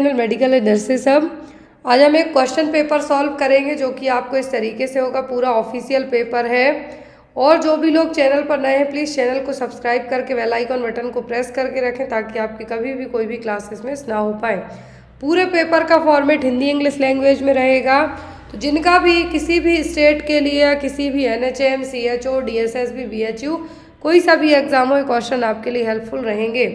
Medical and nurses सब। आज हम एक क्वेश्चन पेपर सॉल्व करेंगे जो कि आपको इस तरीके से होगा। पूरा ऑफिशियल पेपर है और जो भी लोग चैनल पर नए हैं प्लीज़ चैनल को सब्सक्राइब करके बेल आइकन बटन को प्रेस करके रखें ताकि आपकी कभी भी कोई भी क्लासेस मिस ना हो पाए। पूरे पेपर का फॉर्मेट हिंदी इंग्लिश लैंग्वेज में रहेगा। तो जिनका भी किसी भी स्टेट के लिए या किसी भी NHM, CHO, DSSB, BHU कोई सा भी एग्जाम हो, क्वेश्चन आपके लिए हेल्पफुल रहेंगे।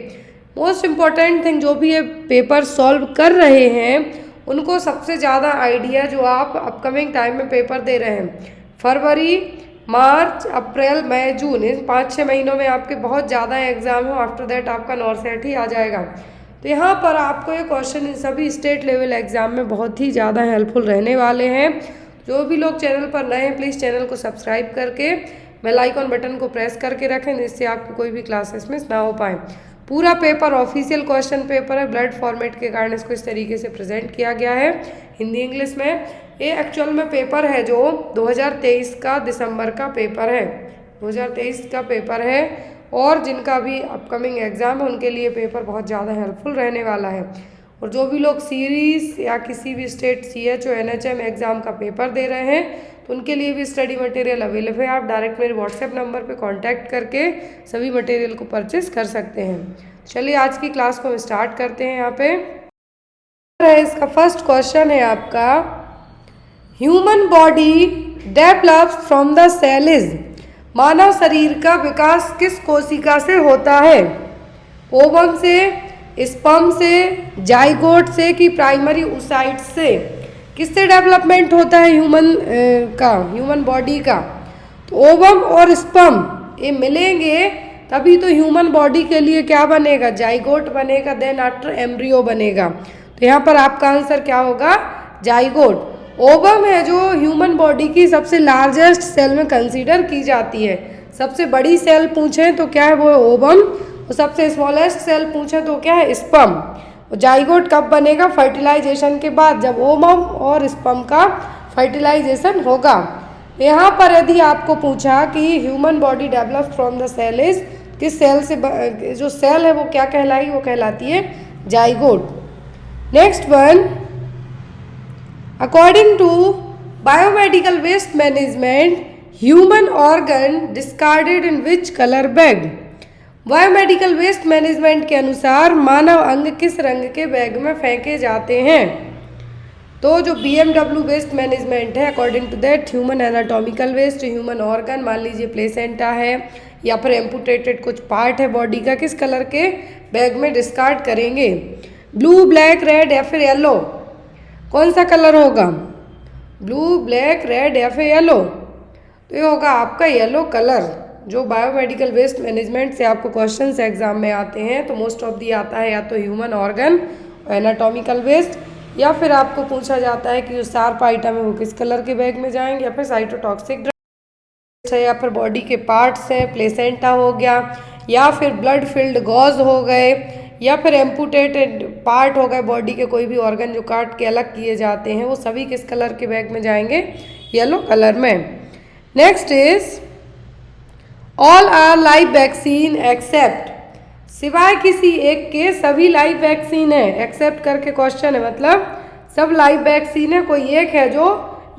मोस्ट इम्पॉर्टेंट थिंग, जो भी ये पेपर सॉल्व कर रहे हैं उनको सबसे ज़्यादा आइडिया जो आप अपकमिंग टाइम में पेपर दे रहे हैं, फरवरी, मार्च, अप्रैल, मई, जून, इन 5-6 महीनों में आपके बहुत ज़्यादा एग्जाम हो। आफ्टर दैट आपका नॉर्सेट ही आ जाएगा। तो यहाँ पर आपको ये क्वेश्चन इन सभी स्टेट लेवल एग्जाम में बहुत ही ज़्यादा हेल्पफुल रहने वाले हैं। जो भी लोग चैनल पर नए हैं प्लीज़ चैनल को सब्सक्राइब करके बेल आइकन बटन को प्रेस करके रखें जिससे आपकी कोई भी क्लासेस मिस ना हो पाए। पूरा पेपर ऑफिशियल क्वेश्चन पेपर है, ब्लड फॉर्मेट के कारण इसको इस तरीके से प्रेजेंट किया गया है हिंदी इंग्लिश में। ये एक्चुअल में पेपर है जो 2023 का दिसंबर का पेपर है, 2023 का पेपर है। और जिनका भी अपकमिंग एग्ज़ाम है उनके लिए पेपर बहुत ज़्यादा हेल्पफुल रहने वाला है। और जो भी लोग सीरीज़ या किसी भी स्टेट CHO, NHM एग्ज़ाम का पेपर दे रहे हैं तो उनके लिए भी स्टडी मटेरियल अवेलेबल है। आप डायरेक्ट मेरे व्हाट्सएप नंबर पे कांटेक्ट करके सभी मटेरियल को परचेस कर सकते हैं। चलिए आज की क्लास को हम स्टार्ट करते हैं। यहाँ पे इसका फर्स्ट क्वेश्चन है आपका, human body develops from the cell is, मानव शरीर का विकास किस कोशिका से होता है? ओवम से, स्पर्म से, जाइगोट से कि प्राइमरी oocyte से? किससे डेवलपमेंट होता है ह्यूमन बॉडी का? तो ओवम और स्पर्म ये मिलेंगे तभी तो ह्यूमन बॉडी के लिए क्या बनेगा, जाइगोट बनेगा, देन आफ्टर एम्ब्रियो बनेगा। तो यहाँ पर आपका आंसर क्या होगा, जाइगोट। ओवम है जो ह्यूमन बॉडी की सबसे लार्जेस्ट सेल में कंसीडर की जाती है। सबसे बड़ी सेल पूछें तो क्या है, वो है ओवम। और सबसे स्मॉलेस्ट सेल पूछें तो क्या है, स्पर्म। जाइगोट कब बनेगा, फर्टिलाइजेशन के बाद, जब ओवम और स्पर्म का फर्टिलाइजेशन होगा। यहाँ पर यदि आपको पूछा कि human body develop from the cell is, किस सेल से जो सेल है वो क्या कहलाएगी, वो कहलाती है zygote. Next one, according to biomedical waste management, human organ discarded in which colour bag? Biomedical waste management के अनुसार मानव अंग किस रंग के बैग में फेंके जाते हैं? तो जो BMW वेस्ट मैनेजमेंट है, according to that human anatomical waste, human organ, मान लीजिए प्लेसेंटा है या फिर एम्पुटेटेड कुछ पार्ट है बॉडी का, किस कलर के बैग में डिस्कार्ड करेंगे? ब्लू, ब्लैक, रेड या फिर येलो? कौन सा कलर होगा, ब्लू, ब्लैक, रेड या फिर येलो? तो ये होगा आपका येलो कलर। जो बायोमेडिकल वेस्ट मैनेजमेंट से आपको क्वेश्चंस एग्जाम में आते हैं तो मोस्ट ऑफ दी आता है या तो ह्यूमन ऑर्गन और एनाटॉमिकल वेस्ट, या फिर आपको पूछा जाता है कि जो शार्प आइटम है वो किस कलर के बैग में जाएंगे, या फिर साइटोटॉक्सिक ड्रग्स है, या फिर बॉडी के पार्ट्स हैं, प्लेसेंटा हो गया, या फिर ब्लड फिल्ड गॉज हो गए, या फिर एम्पुटेटेड पार्ट हो गए बॉडी के कोई भी ऑर्गन जो काट के अलग किए जाते हैं, वो सभी किस कलर के बैग में जाएंगे, येलो कलर में। Next is all are live vaccine except, सिवाय किसी एक के सभी लाइव वैक्सीन है। एक्सेप्ट करके क्वेश्चन है, मतलब सब लाइव वैक्सीन है, कोई एक है जो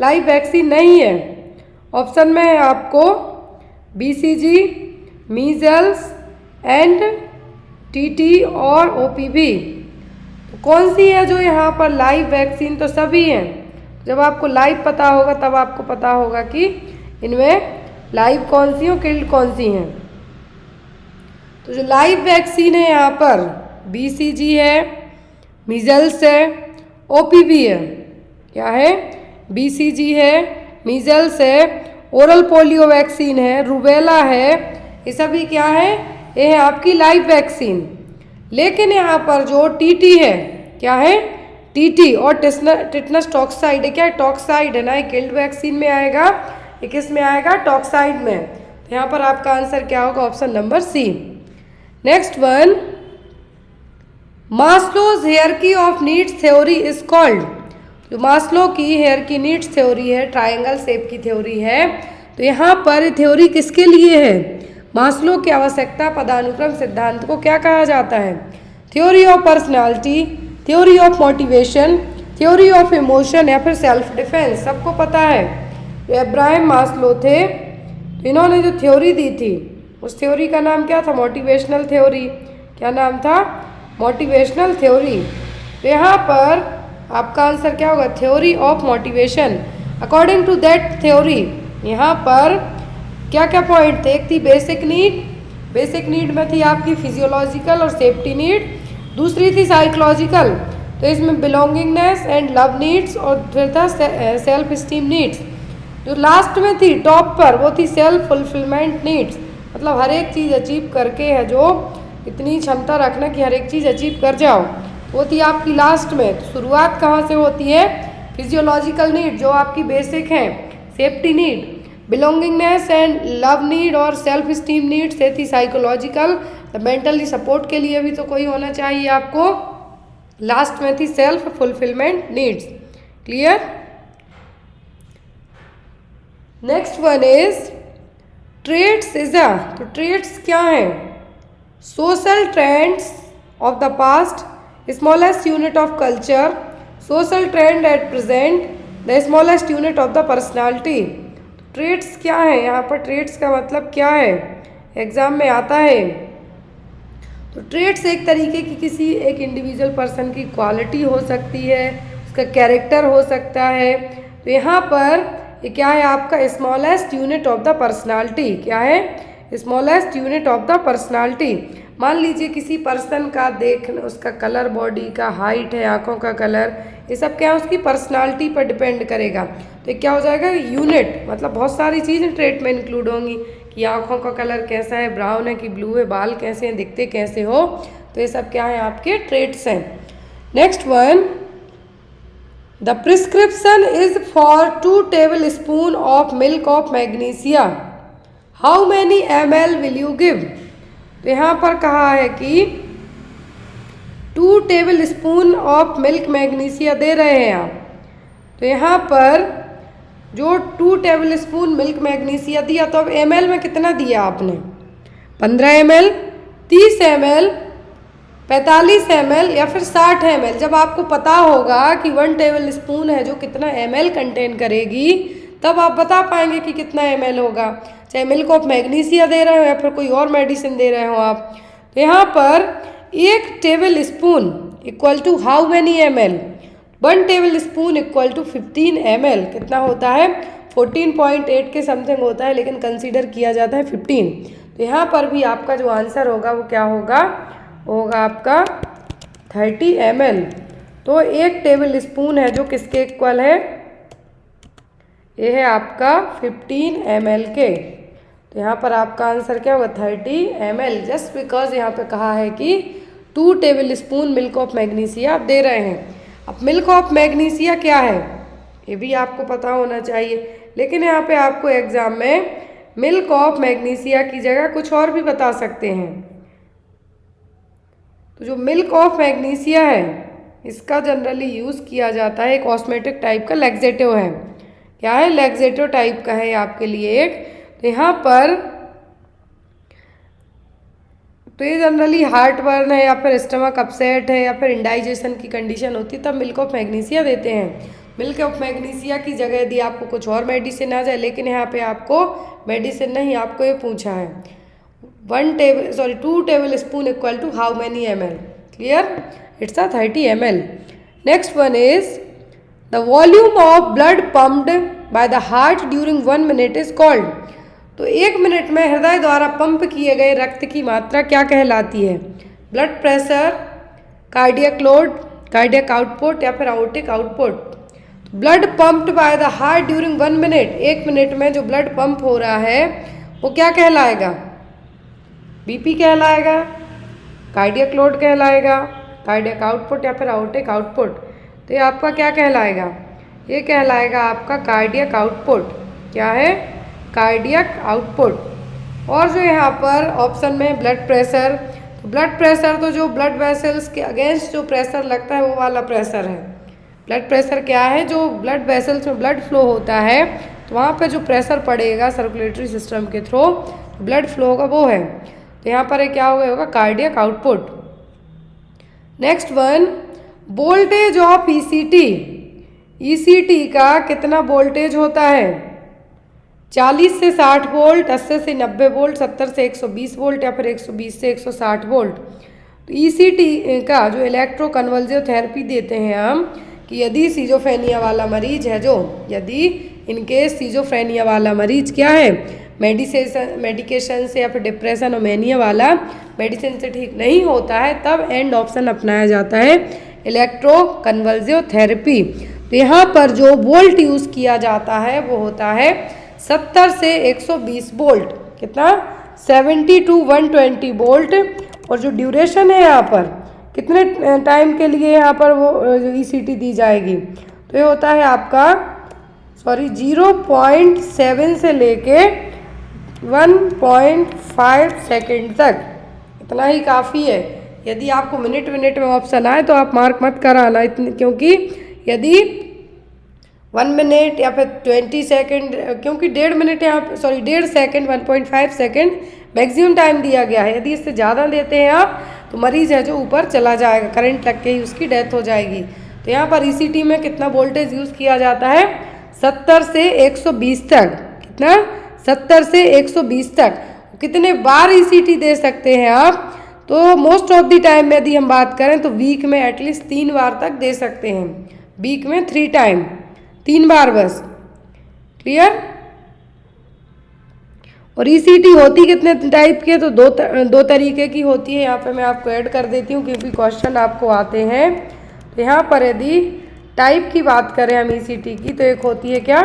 लाइव वैक्सीन नहीं है। ऑप्शन में है आपको BCG, मीजल्स एंड TT और OPV। तो कौन सी है जो यहाँ पर लाइव वैक्सीन? तो सभी हैं। जब आपको लाइव पता होगा तब आपको पता होगा कि इनमें लाइव कौन सी और किल्ड कौन सी हैं। तो जो लाइव वैक्सीन है यहाँ पर BCG है, मीजल्स है, OPV है। क्या है, BCG है, मीजल्स है, ओरल पोलियो वैक्सीन है, रूबेला है, ये सभी क्या है, ये है आपकी लाइव वैक्सीन। लेकिन यहाँ पर जो TT है, क्या है, TT और टिटनस टॉक्साइड है, क्या है, टॉक्साइड है ना, ये किल्ड वैक्सीन में आएगा, ये किस में आएगा, टॉक्साइड में। तो यहाँ पर आपका आंसर क्या होगा, option number C। Next one, Maslow's hierarchy of needs theory is called, जो मास्लो की हायरार्की नीड्स थ्योरी है, ट्रायंगल शेप की थ्योरी है, तो यहाँ पर थ्योरी किसके लिए है, मास्लो के आवश्यकता पदानुक्रम सिद्धांत को क्या कहा जाता है? Theory of personality, theory of motivation, theory of emotion या फिर सेल्फ डिफेंस। सबको पता है जो अब्राहम मास्लो थे, तो इन्होंने जो थ्योरी दी थी उस थ्योरी का नाम क्या था? Motivational theory. क्या नाम था? Motivational theory. तो यहाँ पर आपका आंसर क्या होगा? Theory of motivation. According to that theory यहाँ पर क्या क्या पॉइंट थे? एक थी बेसिक नीड, बेसिक नीड में थी आपकी फिजियोलॉजिकल और सेफ्टी नीड। दूसरी थी साइकोलॉजिकल, तो इसमें बिलोंगिंगनेस एंड लव नीड्स, और फिर था सेल्फ स्टीम नीड्स। जो लास्ट में थी टॉप पर वो थी सेल्फ फुलफिलमेंट नीड्स, मतलब हर एक चीज़ अचीव करके है जो इतनी क्षमता रखना कि हर एक चीज़ अचीव कर जाओ, वो थी आपकी लास्ट में। तो शुरुआत कहाँ से होती है? फिजियोलॉजिकल नीड जो आपकी बेसिक हैं, safety need, belongingness and love need और सेल्फ स्टीम नीड से थी साइकोलॉजिकल, मेंटली सपोर्ट के लिए भी तो कोई होना चाहिए आपको। लास्ट में थी self fulfilment needs. Clear? Next one is traits तो ट्रेट्स क्या है? Social trends of the past, smallest unit of culture, social trend at present, the smallest unit of the personality. Traits क्या है? यहाँ पर ट्रेट्स का मतलब क्या है? एग्जाम में आता है। तो ट्रेट्स एक तरीके की किसी एक इंडिविजुअल पर्सन की क्वालिटी हो सकती है, उसका कैरेक्टर हो सकता है। तो यहाँ पर ये क्या है आपका? Smallest unit of the personality. क्या है? Smallest unit of the personality. मान लीजिए किसी पर्सन का देखना, उसका कलर बॉडी का, हाइट है, आँखों का कलर, ये सब क्या है? उसकी पर्सनालिटी पर डिपेंड करेगा। तो ये क्या हो जाएगा? यूनिट। मतलब बहुत सारी चीज़ें ट्रेट में इंक्लूड होंगी कि आँखों का कलर कैसा है, ब्राउन है कि ब्लू है, बाल कैसे हैं, दिखते कैसे हो, तो ये सब क्या है? आपके ट्रेट्स हैं। Next one, the prescription is for 2 tablespoon of milk of magnesia, how many ml will you give? तो यहाँ पर कहा है कि 2 tablespoon ऑफ मिल्क मैग्नीशिया दे रहे हैं आप। तो यहाँ पर जो 2 tablespoon मिल्क मैग्नीशिया दिया, तो अब ml में कितना दिया आपने? 15 ml, 30 ml, 45 ml या फिर 60 ml। जब आपको पता होगा कि 1 tablespoon है जो कितना ml कंटेन करेगी, तब आप बता पाएंगे कि कितना ml होगा। चाहे मिल्क ऑफ मैग्नीशिया दे रहे हो या फिर कोई और मेडिसिन दे रहे हो आप। तो यहाँ पर 1 tablespoon equal to how many ml? 1 tablespoon equal to 15 ml। कितना होता है? 14.8 के समथिंग होता है, लेकिन कंसीडर किया जाता है 15। तो यहाँ पर भी आपका जो आंसर होगा वो क्या होगा? होगा आपका 30 ml। तो 1 tablespoon है जो किसके इक्वल है? ये है आपका 15 ml के। तो यहाँ पर आपका आंसर क्या होगा? 30 ml। जस्ट बिकॉज यहाँ पे कहा है कि 2 tablespoon मिल्क ऑफ मैग्नीशिया आप दे रहे हैं। अब मिल्क ऑफ मैग्नीशिया क्या है ये भी आपको पता होना चाहिए, लेकिन यहाँ पे आपको एग्जाम में मिल्क ऑफ मैग्नीशिया की जगह कुछ और भी बता सकते हैं। तो जो मिल्क ऑफ मैग्नीशिया है इसका जनरली यूज़ किया जाता है, एक ऑस्मेटिक टाइप का लैक्सेटिव है। क्या है? लैक्सेटिव टाइप का है आपके लिए एक। तो यहाँ पर तो ये जनरली हार्ट बर्न है या फिर स्टमक अपसेट है या फिर इंडाइजेशन की कंडीशन होती है, तब मिल्क ऑफ मैग्नीशिया देते हैं। मिल्क ऑफ मैग्नीशिया की जगह यदि आपको कुछ और मेडिसिन आ जाए, लेकिन यहाँ पे आपको मेडिसिन नहीं, आपको ये पूछा है 2 tablespoon equal to how many ml? Clear? It's a 30 ml। Next one is the volume of blood pumped by the heart during 1 minute is called. तो 1 मिनट में हृदय द्वारा पंप किए गए रक्त की मात्रा क्या कहलाती है? Blood pressure, cardiac load, cardiac output या फिर आउटिक output. Blood pumped bye the heart during 1 minute, 1 minute में जो ब्लड पंप हो रहा है वो क्या कहलाएगा? बीपी कहलाएगा, कार्डियक लोड कहलाएगा, कार्डियक आउटपुट या फिर आउटिक आउटपुट। तो ये आपका क्या कहलाएगा? ये कहलाएगा आपका कार्डियक आउटपुट। क्या है? Cardiac output. और जो यहाँ पर ऑप्शन में ब्लड प्रेशर, तो ब्लड प्रेशर तो जो ब्लड वेसल्स के अगेंस्ट जो प्रेशर लगता है वो वाला प्रेशर है। ब्लड प्रेशर क्या है? जो ब्लड वेसल्स में ब्लड फ्लो होता है तो वहाँ पे जो प्रेशर पड़ेगा सर्कुलेटरी सिस्टम के थ्रू ब्लड फ्लो होगा वो है। तो यहाँ पर क्या हो गया होगा? Cardiac output. Next one, voltage of ECT, ECT का कितना वोल्टेज होता है? 40 से 60 वोल्ट, 80 से 90 वोल्ट, 70 से 120 वोल्ट या फिर 120 से 160 वोल्ट। तो ईसीटी का जो इलेक्ट्रो कन्वल्सिव थेरेपी देते हैं हम, कि यदि सीजोफ्रेनिया वाला मरीज है, जो यदि इनकेस सीजोफ्रेनिया वाला मरीज क्या है, मेडिकेशन से या फिर डिप्रेशन और मैनिया वाला मेडिसिन से ठीक नहीं होता है, तब एंड ऑप्शन अपनाया जाता है इलेक्ट्रो कन्वल्सिव थेरेपी। तो यहाँ पर जो वोल्ट यूज़ किया जाता है वो होता है 70 से 120 वोल्ट। कितना? 70 to 120 वोल्ट। और जो ड्यूरेशन है यहाँ पर, कितने टाइम के लिए यहाँ पर वो जो ईसीटी दी जाएगी, तो ये होता है आपका 0.7 से लेके 1.5 सेकेंड तक। इतना ही काफ़ी है। यदि आपको मिनट में ऑप्शन आए तो आप मार्क मत कराना इतनी, क्योंकि यदि 1 मिनट या फिर 20 सेकेंड, क्योंकि 1.5 मिनट यहाँ 1.5 सेकेंड 1.5 सेकेंड मैक्सिमम टाइम दिया गया है। यदि इससे ज़्यादा देते हैं आप तो मरीज़ है जो ऊपर चला जाएगा, करंट लग के ही उसकी डेथ हो जाएगी। तो यहाँ पर ईसीटी में कितना वोल्टेज यूज़ किया जाता है? 70 से 120 तक। कितना? 70 से 120 तक। कितने बार ईसीटी दे सकते हैं आप? तो मोस्ट ऑफ द टाइम यदि हम बात करें तो वीक में एटलीस्ट 3 बार तक दे सकते हैं। वीक में 3 टाइम, 3 बार बस। क्लियर? और ईसीटी होती कितने टाइप की है? तो दो तरीके की होती है। यहाँ पे मैं आपको ऐड कर देती हूँ क्योंकि क्वेश्चन आपको आते हैं। तो यहाँ पर यदि टाइप की बात करें हम ईसीटी की, तो एक होती है क्या?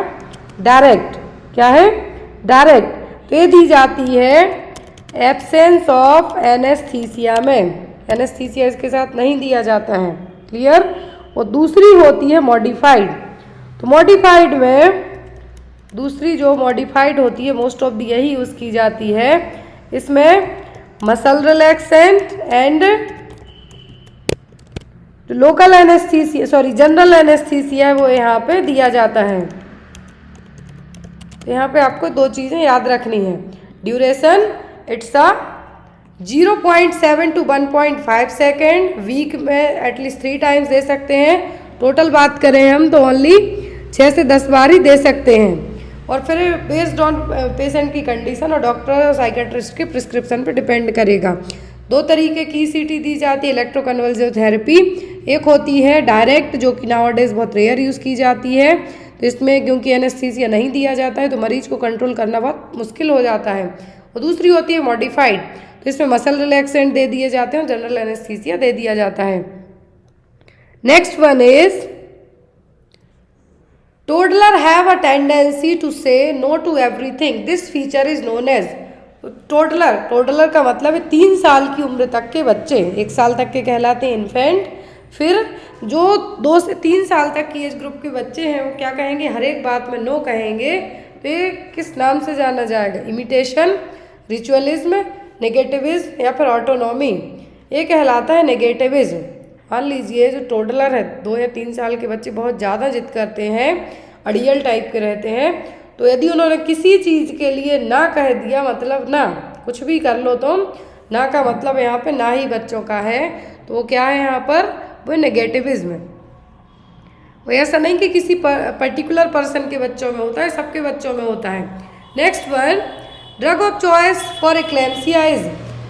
डायरेक्ट। क्या है? डायरेक्ट। तो ये दी जाती है एब्सेंस ऑफ एनेस्थीसिया में। एनेस्थीसिया इसके साथ नहीं दिया जाता है। क्लियर? और दूसरी होती है मॉडिफाइड। तो मॉडिफाइड में दूसरी जो मॉडिफाइड होती है, मोस्ट ऑफ दी यही यूज़ की जाती है। इसमें muscle relaxant and local anaesthesia general anaesthesia है वो यहाँ पे दिया जाता है। तो यहाँ पे आपको 2 चीज़ें याद रखनी है। Duration it's 0.7 to 1.5 second. Week में एटलीस्ट 3 टाइम्स दे सकते हैं। टोटल बात करें हम तो ओनली 6 से 10 बार ही दे सकते हैं। और फिर बेस्ड ऑन पेशेंट की कंडीशन और डॉक्टर और साइकेट्रिस्ट के प्रिस्क्रिप्शन पर डिपेंड करेगा। 2 तरीके की ईसीटी दी जाती है इलेक्ट्रो कन्वल्सिव थेरेपी। एक होती है डायरेक्ट, जो कि नाउअडेज बहुत रेयर यूज़ की जाती है। तो इसमें क्योंकि एनेस्थीसिया नहीं दिया जाता है तो मरीज को कंट्रोल करना बहुत मुश्किल हो जाता है। और दूसरी होती है मॉडिफाइड, तो इसमें मसल रिलैक्सेंट दे दिए जाते हैं और जनरल एनेस्थीसिया दे दिया जाता है। Next one is toddler have a tendency to say no to everything. This feature is known as toddler का मतलब है 3 साल की उम्र तक के बच्चे। 1 साल तक के कहलाते हैं इन्फेंट। फिर जो 2 से 3 साल तक की एज ग्रुप के बच्चे हैं वो क्या कहेंगे? हर एक बात में नो कहेंगे। तो ये किस नाम से जाना जाएगा? इमिटेशन, रिचुअलिज्म, नेगेटिविज्म या फिर ऑटोनॉमी। ये कहलाता है नेगेटिविज्म। मान लीजिए जो टोडलर है, 2 या 3 साल के बच्चे बहुत ज़्यादा जिद करते हैं, अड़ियल टाइप के रहते हैं। तो यदि उन्होंने किसी चीज़ के लिए ना कह दिया, मतलब ना, कुछ भी कर लो तुम, ना का मतलब यहाँ पे ना ही बच्चों का है, तो वो क्या है यहाँ पर? वो नेगेटिविज्म है। वो ऐसा नहीं कि किसी पर्टिकुलर पर्सन के बच्चों में होता है, सबके बच्चों में होता है। Next one, drug of choice for eclampsia is.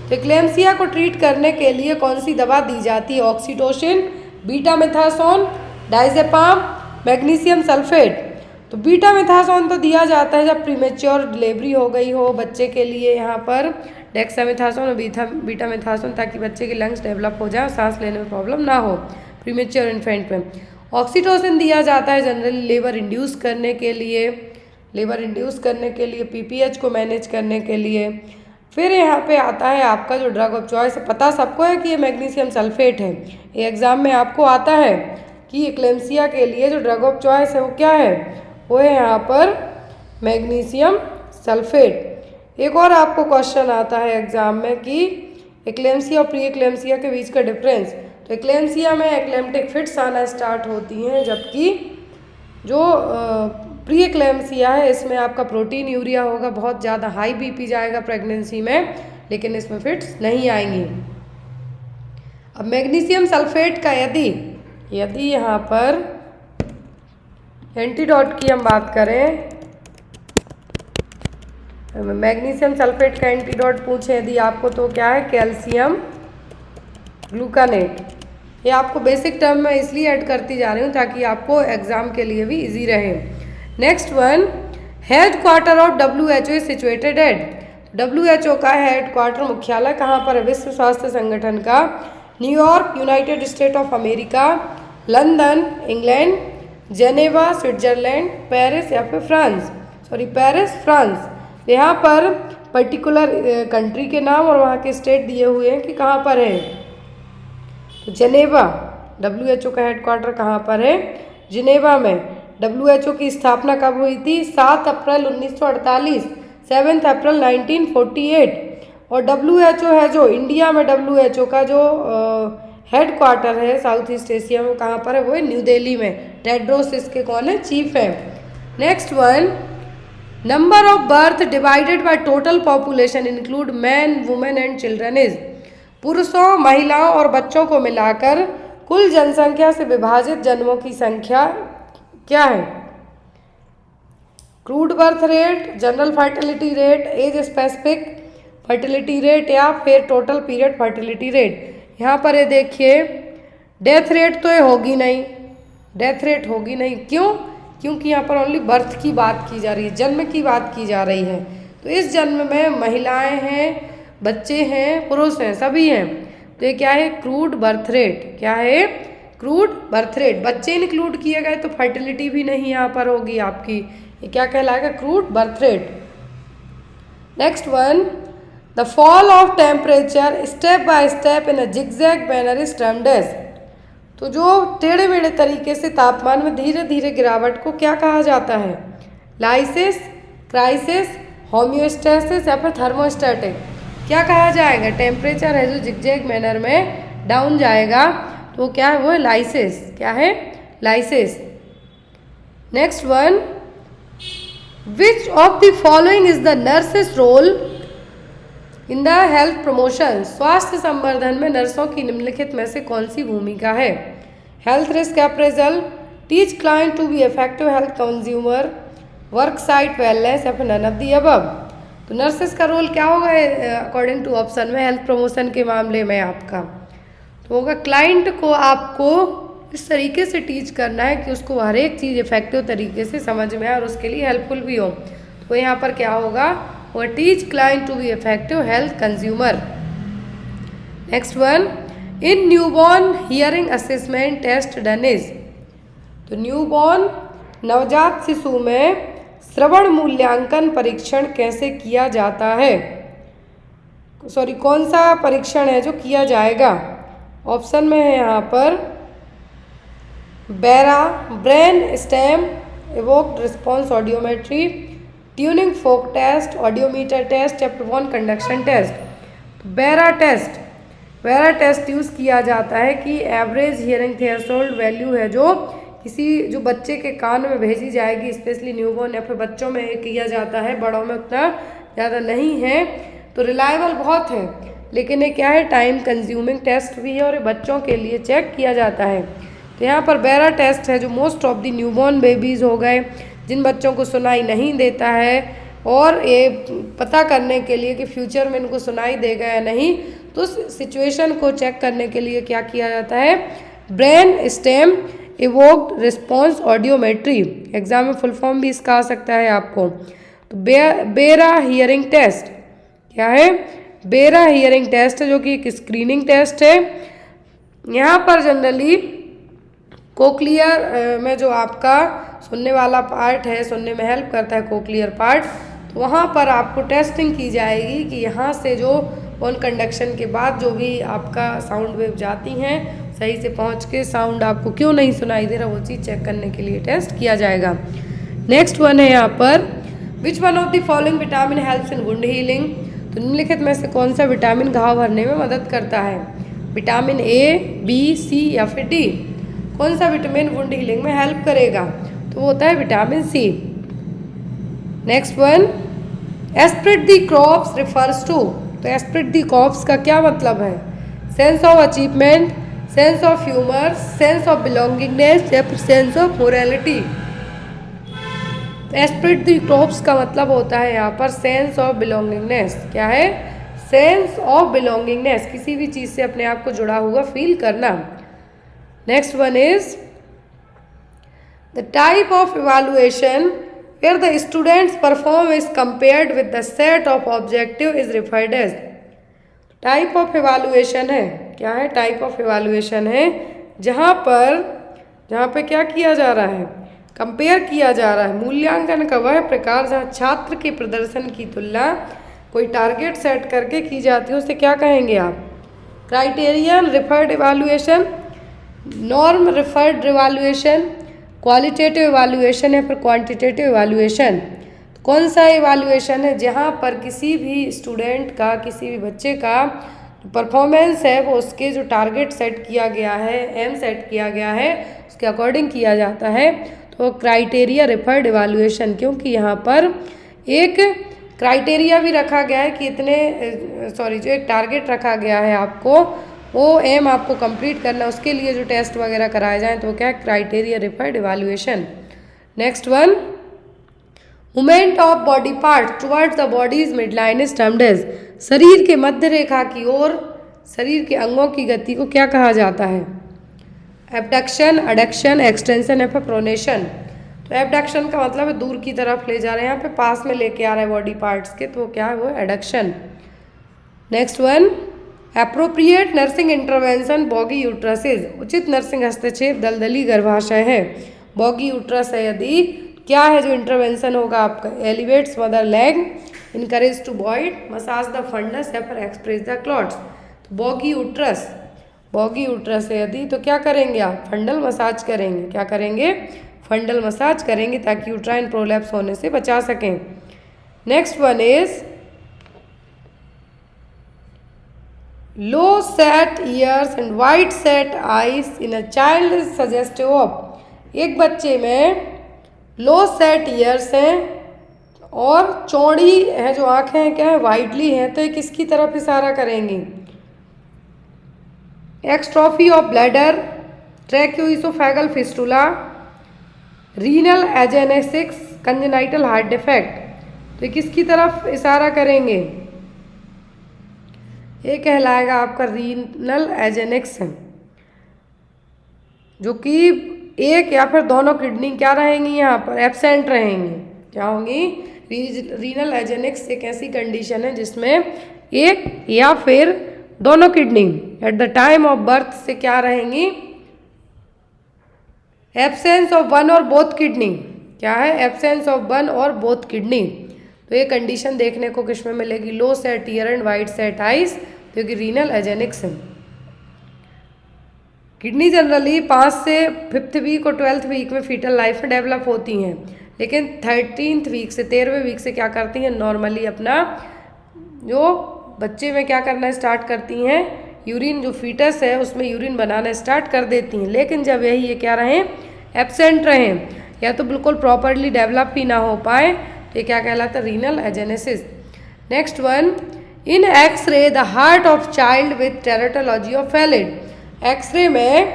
तो एक्लेम्सिया को ट्रीट करने के लिए कौन सी दवा दी जाती है? Oxytocin, betamethasone, diazepam, magnesium sulphate. तो बीटामेथासोन तो दिया जाता है जब प्रीमेच्योर डिलीवरी हो गई हो बच्चे के लिए, यहाँ पर डेक्सामेथासोन और बीटामेथासोन, ताकि बच्चे के लंग्स डेवलप हो जाए, सांस लेने में प्रॉब्लम ना हो प्रीमेच्योर इन्फेंट में। ऑक्सीटोसिन दिया जाता है जनरली लेबर इंड्यूस करने के लिए, पीपीएच को मैनेज करने के लिए। फिर यहाँ पे आता है आपका जो ड्रग ऑफ चॉइस, पता सबको है कि ये मैग्नीशियम सल्फेट है। ये एग्जाम में आपको आता है कि एक्लेम्सिया के लिए जो ड्रग ऑफ चॉइस है वो क्या है? वो है यहाँ पर मैग्नीशियम सल्फेट। एक और आपको क्वेश्चन आता है एग्जाम में कि एक्लेम्सिया और प्री एक्लेम्सिया के बीच का डिफरेंस। तो एक्लेम्सिया में एक्लेम्टिक फिट्स आना स्टार्ट होती हैं, जबकि जो प्री एक्लेम्सिया है इसमें आपका प्रोटीन यूरिया होगा, बहुत ज़्यादा हाई बीपी जाएगा प्रेगनेंसी में, लेकिन इसमें फिट्स नहीं आएंगी। अब मैग्नीशियम सल्फेट का यदि यदि यहाँ पर एंटीडोट की हम बात करें, मैग्नीशियम सल्फेट का एंटीडोट पूछे यदि आपको तो क्या है, कैल्शियम ग्लूकानेट। ये आपको बेसिक टर्म में इसलिए ऐड करती जा रही हूँ ताकि आपको एग्जाम के लिए भी इजी रहे। Next one, head quarter of WHO is situated at. WHO का हेड क्वार्टर मुख्यालय कहाँ पर है? विश्व स्वास्थ्य संगठन का New York United state of America, London England, Geneva Switzerland, Paris या फिर फ्रांस, पेरिस फ्रांस। यहाँ पर पर्टिकुलर कंट्री के नाम और वहाँ के स्टेट दिए हुए हैं कि कहाँ पर है। तो जेनेवा, WHO का हेडक्वार्टर कहाँ पर है? जिनेवा में। WHO की स्थापना कब हुई थी? 7 अप्रैल 1948, 7 अप्रैल 1948। और WHO है जो इंडिया में WHO का जो हेडक्वार्टर है साउथ ईस्ट एशिया में, कहाँ पर है? वो है न्यू दिल्ली में। टेड्रोस इसके कौन है? चीफ है। Next one, number of birth divided by total population include man women and children is. पुरुषों, महिलाओं और बच्चों को मिलाकर कुल जनसंख्या से विभाजित जन्मों की संख्या क्या है? Crude birth rate, general fertility rate, age specific fertility rate या फिर टोटल पीरियड फर्टिलिटी रेट। यहाँ पर ये देखिए, डेथ रेट तो ये होगी नहीं, डेथ रेट होगी नहीं। क्यों? क्योंकि यहाँ पर ओनली बर्थ की बात की जा रही है, जन्म की बात की जा रही है। तो इस जन्म में महिलाएं हैं, बच्चे हैं, पुरुष हैं, सभी हैं। तो ये क्या है? Crude birth rate. क्या है? Crude birth rate. बच्चे इंक्लूड किए गए तो फर्टिलिटी भी नहीं यहाँ पर होगी आपकी। ये क्या कहलाएगा? Crude birth rate. Next one, the fall of temperature step by step in a zigzag manner is termed as. तो जो टेढ़े मेढ़े तरीके से तापमान में धीरे धीरे गिरावट को क्या कहा जाता है? लाइसिस, क्राइसिस, होम्योस्टेसिस या फिर थर्मोस्टेटिक। क्या कहा जाएगा? टेम्परेचर है जो जिगजैग मैनर में डाउन जाएगा तो क्या है? वो है लाइसिस। क्या है? Lysis. Next one, which of the following is the nurses role in the health promotion. स्वास्थ्य संवर्धन में नर्सों की निम्नलिखित में से कौन सी भूमिका है? Health risk appraisal, teach client to be effective health consumer, work site wellness या फिर नन ऑफ द अबव। तो नर्सेस का रोल क्या होगा अकॉर्डिंग टू ऑप्शन में हेल्थ प्रमोशन के मामले में आपका? तो होगा क्लाइंट को आपको इस तरीके से टीच करना है कि उसको हर एक चीज़ इफेक्टिव तरीके से समझ में आए और उसके लिए हेल्पफुल भी हो। तो यहाँ पर क्या होगा? वो teach client to be effective health consumer. Next one, in newborn hearing assessment test done is. तो न्यूबॉर्न नवजात शिशु में श्रवण मूल्यांकन परीक्षण कैसे किया जाता है? कौन सा परीक्षण है जो किया जाएगा? ऑप्शन में है यहाँ पर BERA, brain stem evoked response audiometry, tuning fork test, audiometer test या bone conduction test. BERA test use किया जाता है कि एवरेज हियरिंग थ्रेशोल्ड वैल्यू है जो बच्चे के कान में भेजी जाएगी, स्पेशली न्यूबॉर्न या फिर बच्चों में किया जाता है, बड़ों में उतना ज़्यादा नहीं है। तो रिलायबल बहुत है, लेकिन ये क्या है? टाइम कंज्यूमिंग टेस्ट भी है और ये बच्चों के लिए चेक किया जाता है। तो यहाँ पर बेरा टेस्ट है जो most of the newborn babies हो गए जिन बच्चों को सुनाई नहीं देता है, और ये पता करने के लिए कि फ्यूचर में इनको सुनाई देगा या नहीं, तो उस सिचुएशन को चेक करने के लिए क्या किया जाता है? Brain stem evoked response audiometry. Exam में फुल फॉर्म भी इसका आ सकता है आपको। तो बेरा हियरिंग टेस्ट क्या है? बेरा हियरिंग टेस्ट है जो कि एक स्क्रीनिंग टेस्ट है। यहाँ पर जनरली कोक्लियर में जो आपका सुनने वाला पार्ट है, सुनने में हेल्प करता है कोक्लियर पार्ट, तो वहाँ पर आपको टेस्टिंग की जाएगी कि यहाँ से जो ऑन कंडक्शन के बाद जो भी आपका साउंड वेव जाती हैं सही से पहुँच के साउंड आपको क्यों नहीं सुनाई दे रहा, वो चीज़ चेक करने के लिए टेस्ट किया जाएगा। नेक्स्ट वन है यहाँ पर, which one of the following vitamin helps in wound healing. तो निम्नलिखित में से कौन सा विटामिन घाव भरने में मदद करता है? विटामिन ए, बी, सी या फिर डी। कौन सा विटामिन वुंड हीलिंग में हेल्प करेगा? तो वो होता है vitamin C. Next one, esprit de corps refers to. तो एस्प्रिट दी क्रॉप्स का क्या मतलब है? Sense of achievement, sense of humour, sense of belongingness या फिर sense of morality. Esprit de corps का मतलब होता है यहाँ पर सेंस ऑफ बिलोंगिंगनेस। क्या है? सेंस ऑफ बिलोंगिंगनेस, किसी भी चीज़ से अपने आप को जुड़ा हुआ फील करना। Next one is the type of evaluation where the students perform is compared with the set of objective is referred as। Type of evaluation है, क्या है? टाइप ऑफ इवैल्यूएशन है जहाँ पे क्या किया जा रहा है? कंपेयर किया जा रहा है। मूल्यांकन का वह प्रकार जहाँ छात्र के प्रदर्शन की तुलना कोई टारगेट सेट करके की जाती है उसे क्या कहेंगे आप? Criterion referred evaluation, norm referred evaluation, qualitative evaluation या फिर क्वांटिटेटिव इवैल्यूएशन। कौन सा इवैल्यूएशन है जहाँ पर किसी भी स्टूडेंट का, किसी भी बच्चे का परफॉर्मेंस है वो उसके जो टारगेट सेट किया गया है, एम सेट किया गया है, उसके अकॉर्डिंग किया जाता है, तो क्राइटेरिया रिफर्ड इवैल्यूएशन। क्योंकि यहाँ पर एक क्राइटेरिया भी रखा गया है कि जो एक टारगेट रखा गया है आपको, वो एम आपको कंप्लीट करना, उसके लिए जो टेस्ट वगैरह कराए जाएं तो क्या है? Criteria referred evaluation. Next one, movement of body part towards the body's mid line is termed as. शरीर के मध्य रेखा की ओर शरीर के अंगों की गति को क्या कहा जाता है? एबडक्शन, अडक्शन, एक्सटेंशन या फिर प्रोनेशन। तो एबडक्शन का मतलब है दूर की तरफ ले जा रहे हैं, यहाँ पे पास में लेके आ रहा है बॉडी पार्ट्स के, तो क्या है? वो adduction. Next one, appropriate nursing intervention boggy uterus is. उचित नर्सिंग हस्तक्षेप दलदली गर्भाशय है, बॉगी यूट्रस है यदि, क्या है जो इंटरवेंशन होगा आपका? Elevates mother leg, encourage to void, massage the fundus या फिर एक्सप्रेस द क्लॉट्स। तो बॉगी यूट्रस है यदि, तो क्या करेंगे आप? फंडल मसाज करेंगे। क्या करेंगे? फंडल मसाज करेंगे ताकि यूट्राइन प्रोलैप्स होने से बचा सकें। Next one is low set years and wide set eyes in a child is suggestive of. एक बच्चे में लो सेट ईयर्स हैं और चौड़ी है जो आंखें हैं, क्या है? वाइडली हैं, तो ये किसकी तरफ इशारा करेंगी? Exstrophy of bladder, tracheoesophageal fistula, renal agenesis, congenital heart defect. तो ये किसकी तरफ इशारा करेंगे? ये कहलाएगा आपका रीनल एजेनेक्स, जो कि एक या फिर दोनों किडनी क्या रहेंगी? यहाँ पर एब्सेंट रहेंगी। क्या होंगी? रीनल एजेनेक्स एक ऐसी कंडीशन है जिसमें एक या फिर दोनों kidney at the time of birth से क्या रहेंगी? एब्सेंस ऑफ वन और बोथ किडनी। क्या है? एब्सेंस ऑफ वन और बोथ किडनी। तो ये कंडीशन देखने को किसमें मिलेगी? लो set ear and wide set eyes, जो कि रीनल एजेनिक्स है। किडनी जनरली 5 से 5th वीक और 12th वीक में फीटल लाइफ में डेवलप होती हैं, लेकिन 13th वीक से 13वें वीक से क्या करती हैं? नॉर्मली अपना जो बच्चे में क्या करना स्टार्ट करती हैं? यूरिन, जो फीटस है उसमें यूरिन बनाना स्टार्ट कर देती हैं। लेकिन जब यही ये क्या रहें? एब्सेंट रहें या तो बिल्कुल प्रॉपरली डेवलप ही ना हो पाए, तो ये क्या कहलाता है? Renal agenesis. Next one, in X-ray the heart of child with tetralogy of Fallot. X-ray में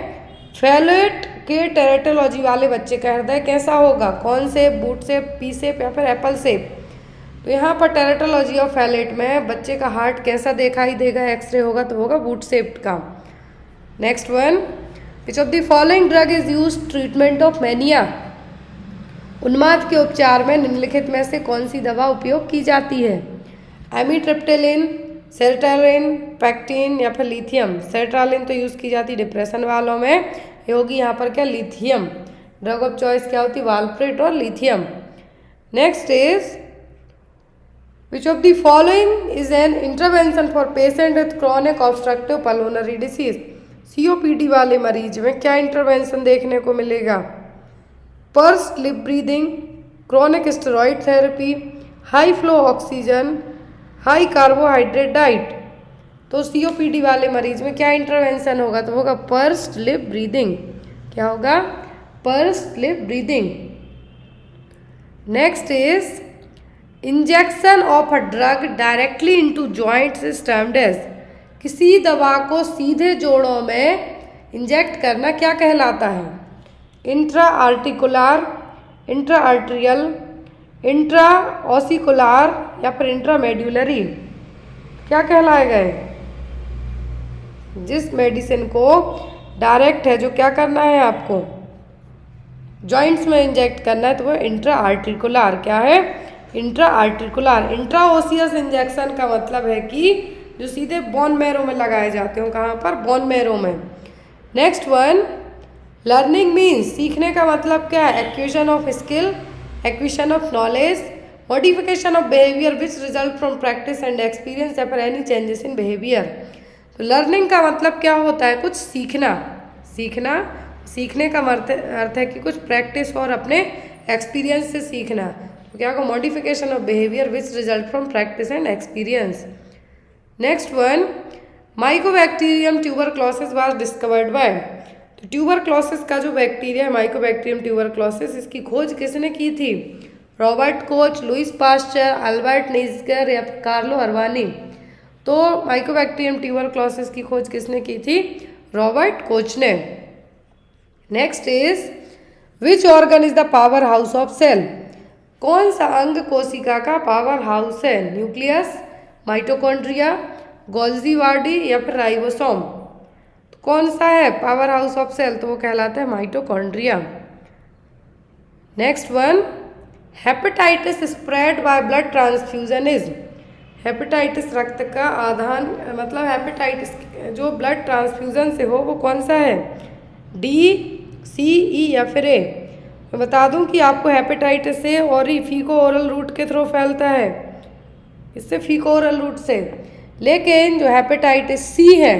फैलेट के टेरेटोलॉजी वाले बच्चे का हृदय कैसा होगा? कौन से? बूट शेप, पी शेप या फिर एप्पल शेप। तो यहाँ पर टेरेटोलॉजी ऑफ फैलेट में बच्चे का हार्ट कैसा दिखाई देगा? एक्सरे होगा तो होगा बूट शेप्ड का। Next one, which of the following drug is use treatment of mania. उन्माद के उपचार में निम्नलिखित में से कौन सी दवा उपयोग की जाती है? एमिट्रिप्टिलिन, सेरेटालिन, पैक्टिन या फिर लिथियम। सेरेटालिन तो यूज़ की जाती है डिप्रेशन वालों में, ये होगी यहाँ पर क्या? लिथियम। ड्रग ऑफ चॉइस क्या होती है? वालप्रेट और lithium. Next is which of the following is an intervention for patient with chronic obstructive pulmonary disease. COPD वाले मरीज में क्या इंटरवेंशन देखने को मिलेगा? Pursued lip breathing, chronic steroid therapy, high flow oxygen, high carbohydrate diet. तो COPD वाले मरीज में क्या इंटरवेंशन होगा? तो होगा पर्स्ड लिप ब्रीदिंग। क्या होगा? Pursed lip breathing. Next is injection of a drug directly into joints is termed as. किसी दवा को सीधे जोड़ों में इंजेक्ट करना क्या कहलाता है? Intra articular, intra arterial, intra ossicular या फिर इंट्रा मेड्यूलरी, क्या कहलाएगा? जिस मेडिसिन को डायरेक्ट है जो क्या करना है आपको जॉइंट्स में इंजेक्ट करना है तो वो इंट्रा आर्टिकुलर, क्या है? Intra articular. इंट्रा ओसियस इंजेक्शन का मतलब है कि जो सीधे बोन मैरो में लगाए जाते हो, कहाँ पर? बोन मैरो में। नेक्स्ट वन, लर्निंग मीन्स, सीखने का मतलब क्या है? Acquisition of skill, acquisition of knowledge, modification of behaviour which result from practice and experience या फिर एनी चेंजेस इन बिहेवियर। तो लर्निंग का मतलब क्या होता है? कुछ सीखना। सीखने का अर्थ है कि कुछ प्रैक्टिस और अपने एक्सपीरियंस से सीखना। तो क्या होगा? Modification of behaviour which result from practice and experience. Next one, Mycobacterium tuberculosis was discovered by. तो ट्यूबरक्लोसिस का जो बैक्टीरिया है माइकोबैक्टीरियम ट्यूबरक्लोसिस, इसकी खोज किसने की थी? Robert Koch, Louis Pasteur, Albert Neisser या कार्लो हर्वानी। तो माइकोबैक्टीरियम ट्यूबरक्लोसिस की खोज किसने की थी? रॉबर्ट कोच ने। Next is which organ is the power house of cell. कौन सा अंग कोशिका का पावर हाउस है? न्यूक्लियस, माइटोकॉन्ड्रिया, गोल्जी बॉडी या फिर राइबोसोम। तो कौन सा है पावर हाउस ऑफ सेल? तो वो कहलाता है mitochondria. Next one, hepatitis spread by blood transfusion is. Hepatitis रक्त का आदान मतलब हेपेटाइटिस जो ब्लड ट्रांसफ्यूजन से हो वो कौन सा है? डी, सी, ई या फिर ए। मैं बता दूं कि आपको हेपेटाइटिस से और फीको ओरल रूट के थ्रू फैलता है, इससे फीको ओरल रूट से। लेकिन जो हेपेटाइटिस सी है,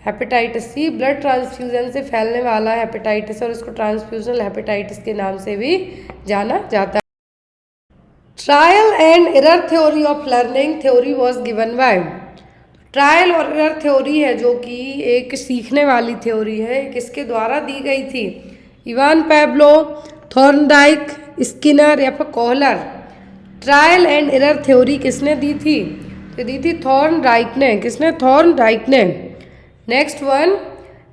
हेपेटाइटिस सी ब्लड ट्रांसफ्यूजन से फैलने वाला हेपेटाइटिस और इसको ट्रांसफ्यूजनल हेपेटाइटिस के नाम से भी जाना जाता है। Trial and error theory of learning theory was given by. Trial और एरर थ्योरी है जो कि एक सीखने वाली थ्योरी है, किसके द्वारा दी गई थी? इवान पैब्लो, थॉर्नडाइक, स्किनर या फिर Kohler. Trial and error theory किसने दी थी? तो दी थी थॉर्नडाइक ने। किसने? थॉर्नडाइक ने। Next one,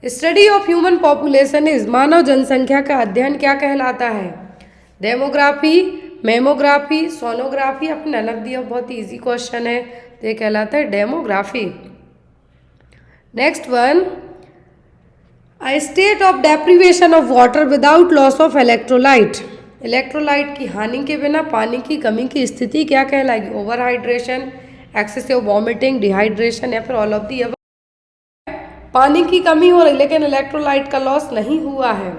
study of human population is, मानव जनसंख्या का अध्ययन क्या कहलाता है? डेमोग्राफी, मेमोग्राफी, सोनोग्राफी या फिर नन ऑफ दी। बहुत ईजी क्वेश्चन है, तो ये कहलाता है demography. Next one, a state of deprivation of water without loss of electrolyte. Electrolyte की हानि के बिना पानी की कमी की स्थिति क्या कहलाएगी? Over hydration, excessive vomiting, dehydration या फिर ऑल ऑफ दी अबव। पानी की कमी हो रही लेकिन इलेक्ट्रोलाइट का लॉस नहीं हुआ है।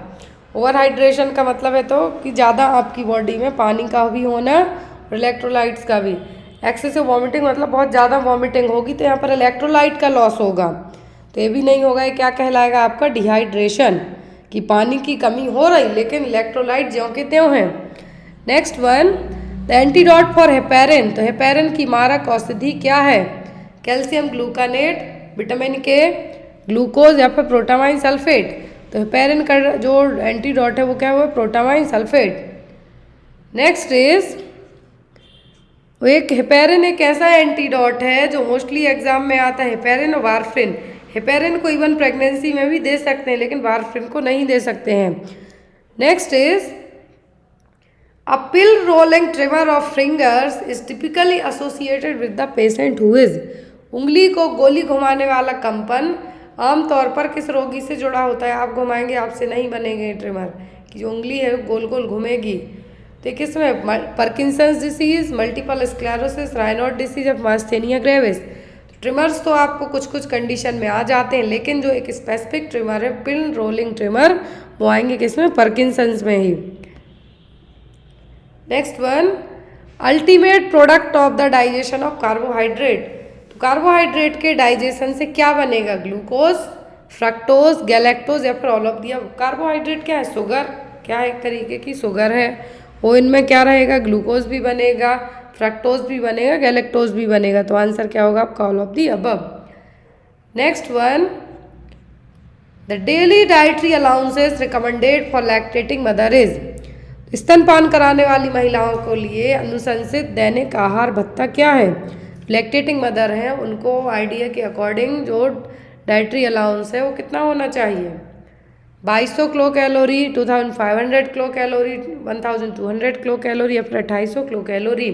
ओवर हाइड्रेशन का मतलब है तो कि ज़्यादा आपकी बॉडी में पानी का भी होना और इलेक्ट्रोलाइट्स का भी। एक्सेसिव वॉमिटिंग मतलब बहुत ज़्यादा वॉमिटिंग होगी तो यहाँ पर इलेक्ट्रोलाइट का लॉस होगा, तो ये भी नहीं होगा। ये क्या कहलाएगा आपका? डिहाइड्रेशन, कि पानी की कमी हो रही लेकिन इलेक्ट्रोलाइट ज्यों के त्यों हैं। Next one, the antidote for heparin. तो हेपेरिन की मारक औषधि क्या है? कैल्शियम ग्लूकानेट, विटामिन के, ग्लूकोज या फिर प्रोटामाइन सल्फेट। तो हेपेरिन का जो एंटीडोट है वो क्या है? Protamine sulphate. नेक्स्ट इज, एक हेपेरिन एक ऐसा एंटीडोट है जो मोस्टली एग्जाम में आता है, हेपेरिन और वारफ्रिन। हेपेरिन को इवन प्रेगनेंसी में भी दे सकते हैं लेकिन वारफ्रिन को नहीं दे सकते हैं। Next is, a pill rolling trimmer of fingers is typically associated with the patient who is. उंगली को गोली घुमाने वाला कंपन आमतौर पर किस रोगी से जुड़ा होता है? आप घुमाएंगे आपसे नहीं बनेंगे ट्रिमर, कि जो उंगली है गोल गोल घूमेगी। तो किस में? Parkinson's disease, multiple sclerosis, Raynaud disease या मास्थेनिया ग्रेविस। ट्रिमर्स तो आपको कुछ कुछ कंडीशन में आ जाते हैं लेकिन जो एक स्पेसिफिक ट्रिमर है पिल रोलिंग ट्रिमर वो आएंगे किसमें? पार्किंसंस में ही। Next one, ultimate product of the digestion of carbohydrate. तो कार्बोहाइड्रेट के डाइजेशन से क्या बनेगा? ग्लूकोज, फ्रक्टोज, गैलेक्टोज या फिर ऑल ऑफ दिया। कार्बोहाइड्रेट क्या है? शुगर, क्या है? एक तरीके की शुगर है। वो इनमें क्या रहेगा? ग्लूकोज भी बनेगा, फ्रक्टोज भी बनेगा, गैलेक्टोज भी बनेगा। तो आंसर क्या होगा आपका? All of the above. Next one, the daily dietary allowances recommended for lactating mother is. स्तनपान कराने वाली महिलाओं को लिए अनुशंसित दैनिक आहार भत्ता क्या है? लैक्टेटिंग मदर हैं उनको आईडीए के अकॉर्डिंग जो डाइटरी अलाउंस है वो कितना होना चाहिए? 2200 kilo calorie, 2500 kilo calorie, 1200 kilo calorie या फिर 2800 किलो कैलोरी।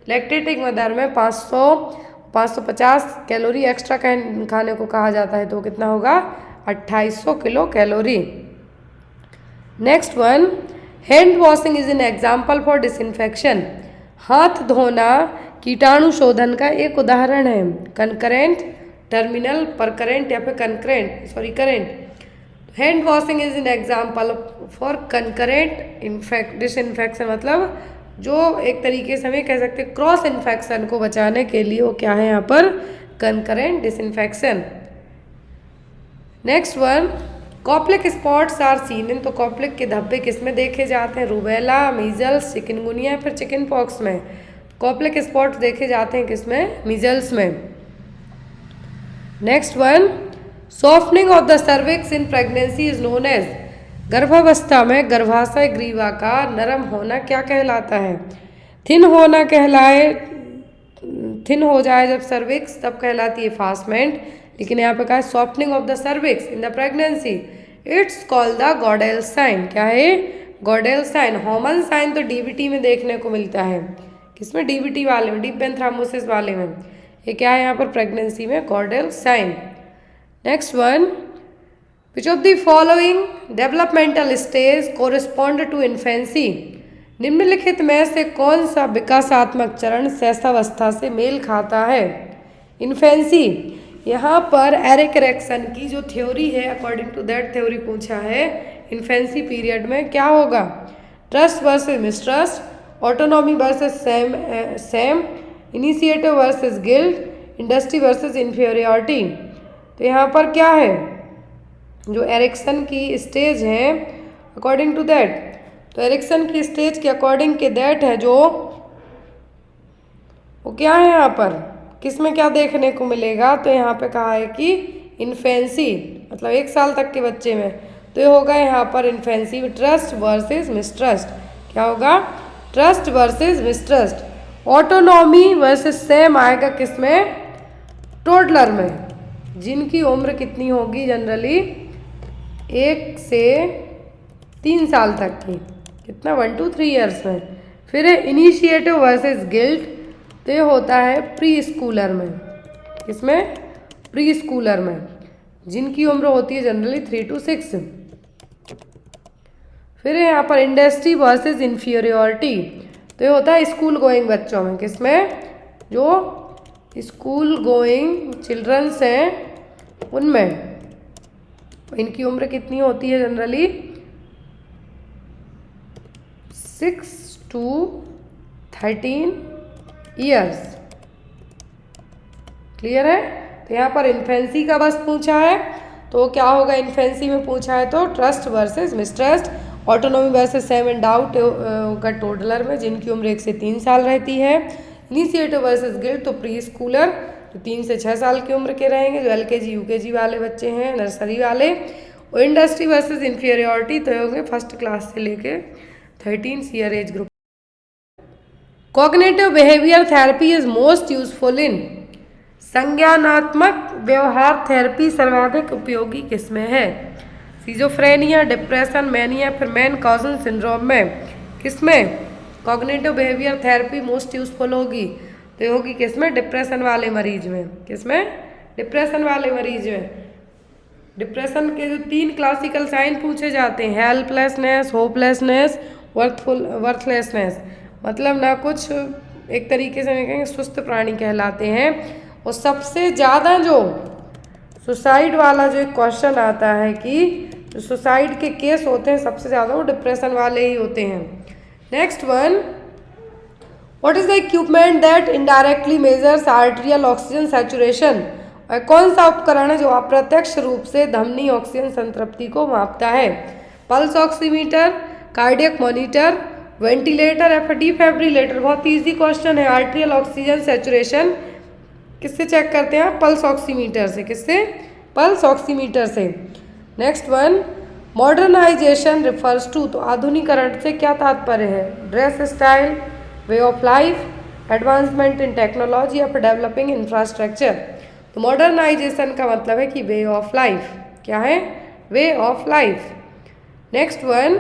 लैक्टेटिंग मदर में 550 कैलोरी एक्स्ट्रा खाने को कहा जाता है, तो कितना होगा? 2800 kilo calorie. Next one, hand washing is an example for disinfection. हाथ धोना कीटाणु शोधन का एक उदाहरण है। कंकरेंट, टर्मिनल, परकरेंट या फिर current. Hand washing is an example for concurrent disinfection, मतलब जो एक तरीके से हमें कह सकते हैं क्रॉस इन्फेक्शन को बचाने के लिए वो क्या है यहाँ पर? Concurrent disinfection. Next one, Koplik spots are seen in, तो कॉप्लिक के धब्बे किस में देखे जाते हैं? रूबेला, मीजल्स, चिकनगुनिया फिर चिकन पॉक्स में। कॉप्लिक स्पॉट्स देखे जाते हैं किस में? मीजल्स में। Next one, softening of the cervix in pregnancy is known as. गर्भावस्था में गर्भाशय ग्रीवा का नरम होना क्या कहलाता है? थिन होना कहलाए, थिन हो जाए जब सर्विक्स तब कहलाती है फास्टमेंट, लेकिन यहाँ पे कहा है softening of the cervix in the pregnancy, it's called the Goodell sign. क्या है? Goodell sign. हॉमन साइन तो डीबीटी में देखने को मिलता है, किसमें? डीबीटी वाले में, डीप वेन थ्रोम्बोसिस वाले में। ये क्या है यहाँ पर? प्रेगनेंसी में Goodell sign. Next one, which of the following developmental stage correspond to infancy. निम्नलिखित में से कौन सा विकासात्मक चरण शैशवावस्था से मेल खाता है? इन्फेंसी। यहाँ पर एरिक एरिक्सन की जो थ्योरी है, अकॉर्डिंग टू दैट थ्योरी पूछा है इन्फेंसी पीरियड में क्या होगा? Trust versus mistrust, autonomy versus same, initiative versus guilt, industry versus inferiority. तो यहाँ पर क्या है? जो एरिक्सन की स्टेज है अकॉर्डिंग टू दैट, तो एरिक्सन की स्टेज के अकॉर्डिंग के दैट है जो वो क्या है यहाँ पर? किस में क्या देखने को मिलेगा? तो यहाँ पे कहा है कि इन्फेंसी, मतलब 1 साल तक के बच्चे में, तो ये होगा यहाँ पर इन्फेंसी। ट्रस्ट वर्सेस मिसट्रस्ट, क्या होगा? Trust versus mistrust. Autonomy versus same आएगा किस में? टोडलर में, जिनकी उम्र कितनी होगी? जनरली 1 से 3 साल तक की, कितना? 1 to 3 ईयर्स में। फिर है इनिशिएटिव वर्सेस गिल्ट, तो ये होता है प्री स्कूलर में, किसमें? प्री स्कूलर में, जिनकी उम्र होती है जनरली 3 to 6। फिर है यहाँ पर इंडस्ट्री वर्सेस इंफीरियरिटी, तो ये होता है स्कूल गोइंग बच्चों में, किसमें? जो स्कूल गोइंग चिल्ड्रंस हैं उनमें। इनकी उम्र कितनी होती है जनरली? 6 to 13 years. क्लियर है? तो यहाँ पर इन्फेंसी का बस पूछा है, तो क्या होगा? इन्फेंसी में पूछा है तो trust versus mistrust, autonomy versus same and doubt का टोडलर में, जिनकी उम्र 1 से 3 साल रहती है। इनिशिएटिव वर्सेस गिल्ट, तो प्री स्कूलर, तो 3 से 6 साल की उम्र के रहेंगे, जो LKG UKG वाले बच्चे हैं, नर्सरी वाले। और इंडस्ट्री वर्सेस इंफीरियरिटी, तो होंगे 1st क्लास से लेके 13 year age group. Cognitive behaviour therapy is most useful in. संज्ञानात्मक व्यवहार थेरेपी सर्वाधिक उपयोगी किसमें है? सिजोफ्रेनिया, डिप्रेशन, मैनिया फिर मैन कॉजन सिंड्रोम में, किसमें? Cognitive behaviour therapy most useful होगी, तो ये होगी किसमें? डिप्रेशन वाले मरीज में, किसमें? डिप्रेशन वाले मरीज में। डिप्रेशन के जो 3 क्लासिकल साइन पूछे जाते हैं, हेल्पलेसनेस, होपलेसनेस, वर्थलेसनेस, मतलब ना कुछ एक तरीके से कहेंगे सुस्त प्राणी कहलाते हैं। और सबसे ज़्यादा जो सुसाइड वाला जो एक क्वेश्चन आता है कि जो सुसाइड के केस होते हैं सबसे ज़्यादा वो डिप्रेशन वाले ही होते हैं। Next one, what is the equipment that indirectly measures arterial oxygen saturation. और कौन सा उपकरण है जो अप्रत्यक्ष रूप से धमनी ऑक्सीजन संतृप्ति को मापता है? Pulse oximeter, cardiac monitor, ventilator या फिर डिफिब्रिलेटर। बहुत ईजी क्वेश्चन है। आर्टेरियल ऑक्सीजन सैचुरेशन किससे चेक करते हैं? पल्स ऑक्सीमीटर से। किससे? पल्स ऑक्सीमीटर से। Next one, modernization refers to, तो आधुनिकरण से क्या तात्पर्य है? Dress style, way of life, advancement in technology या फिर डेवलपिंग इंफ्रास्ट्रक्चर। तो मॉडर्नाइजेशन का मतलब है कि वे ऑफ लाइफ, क्या है, way of life. Next one,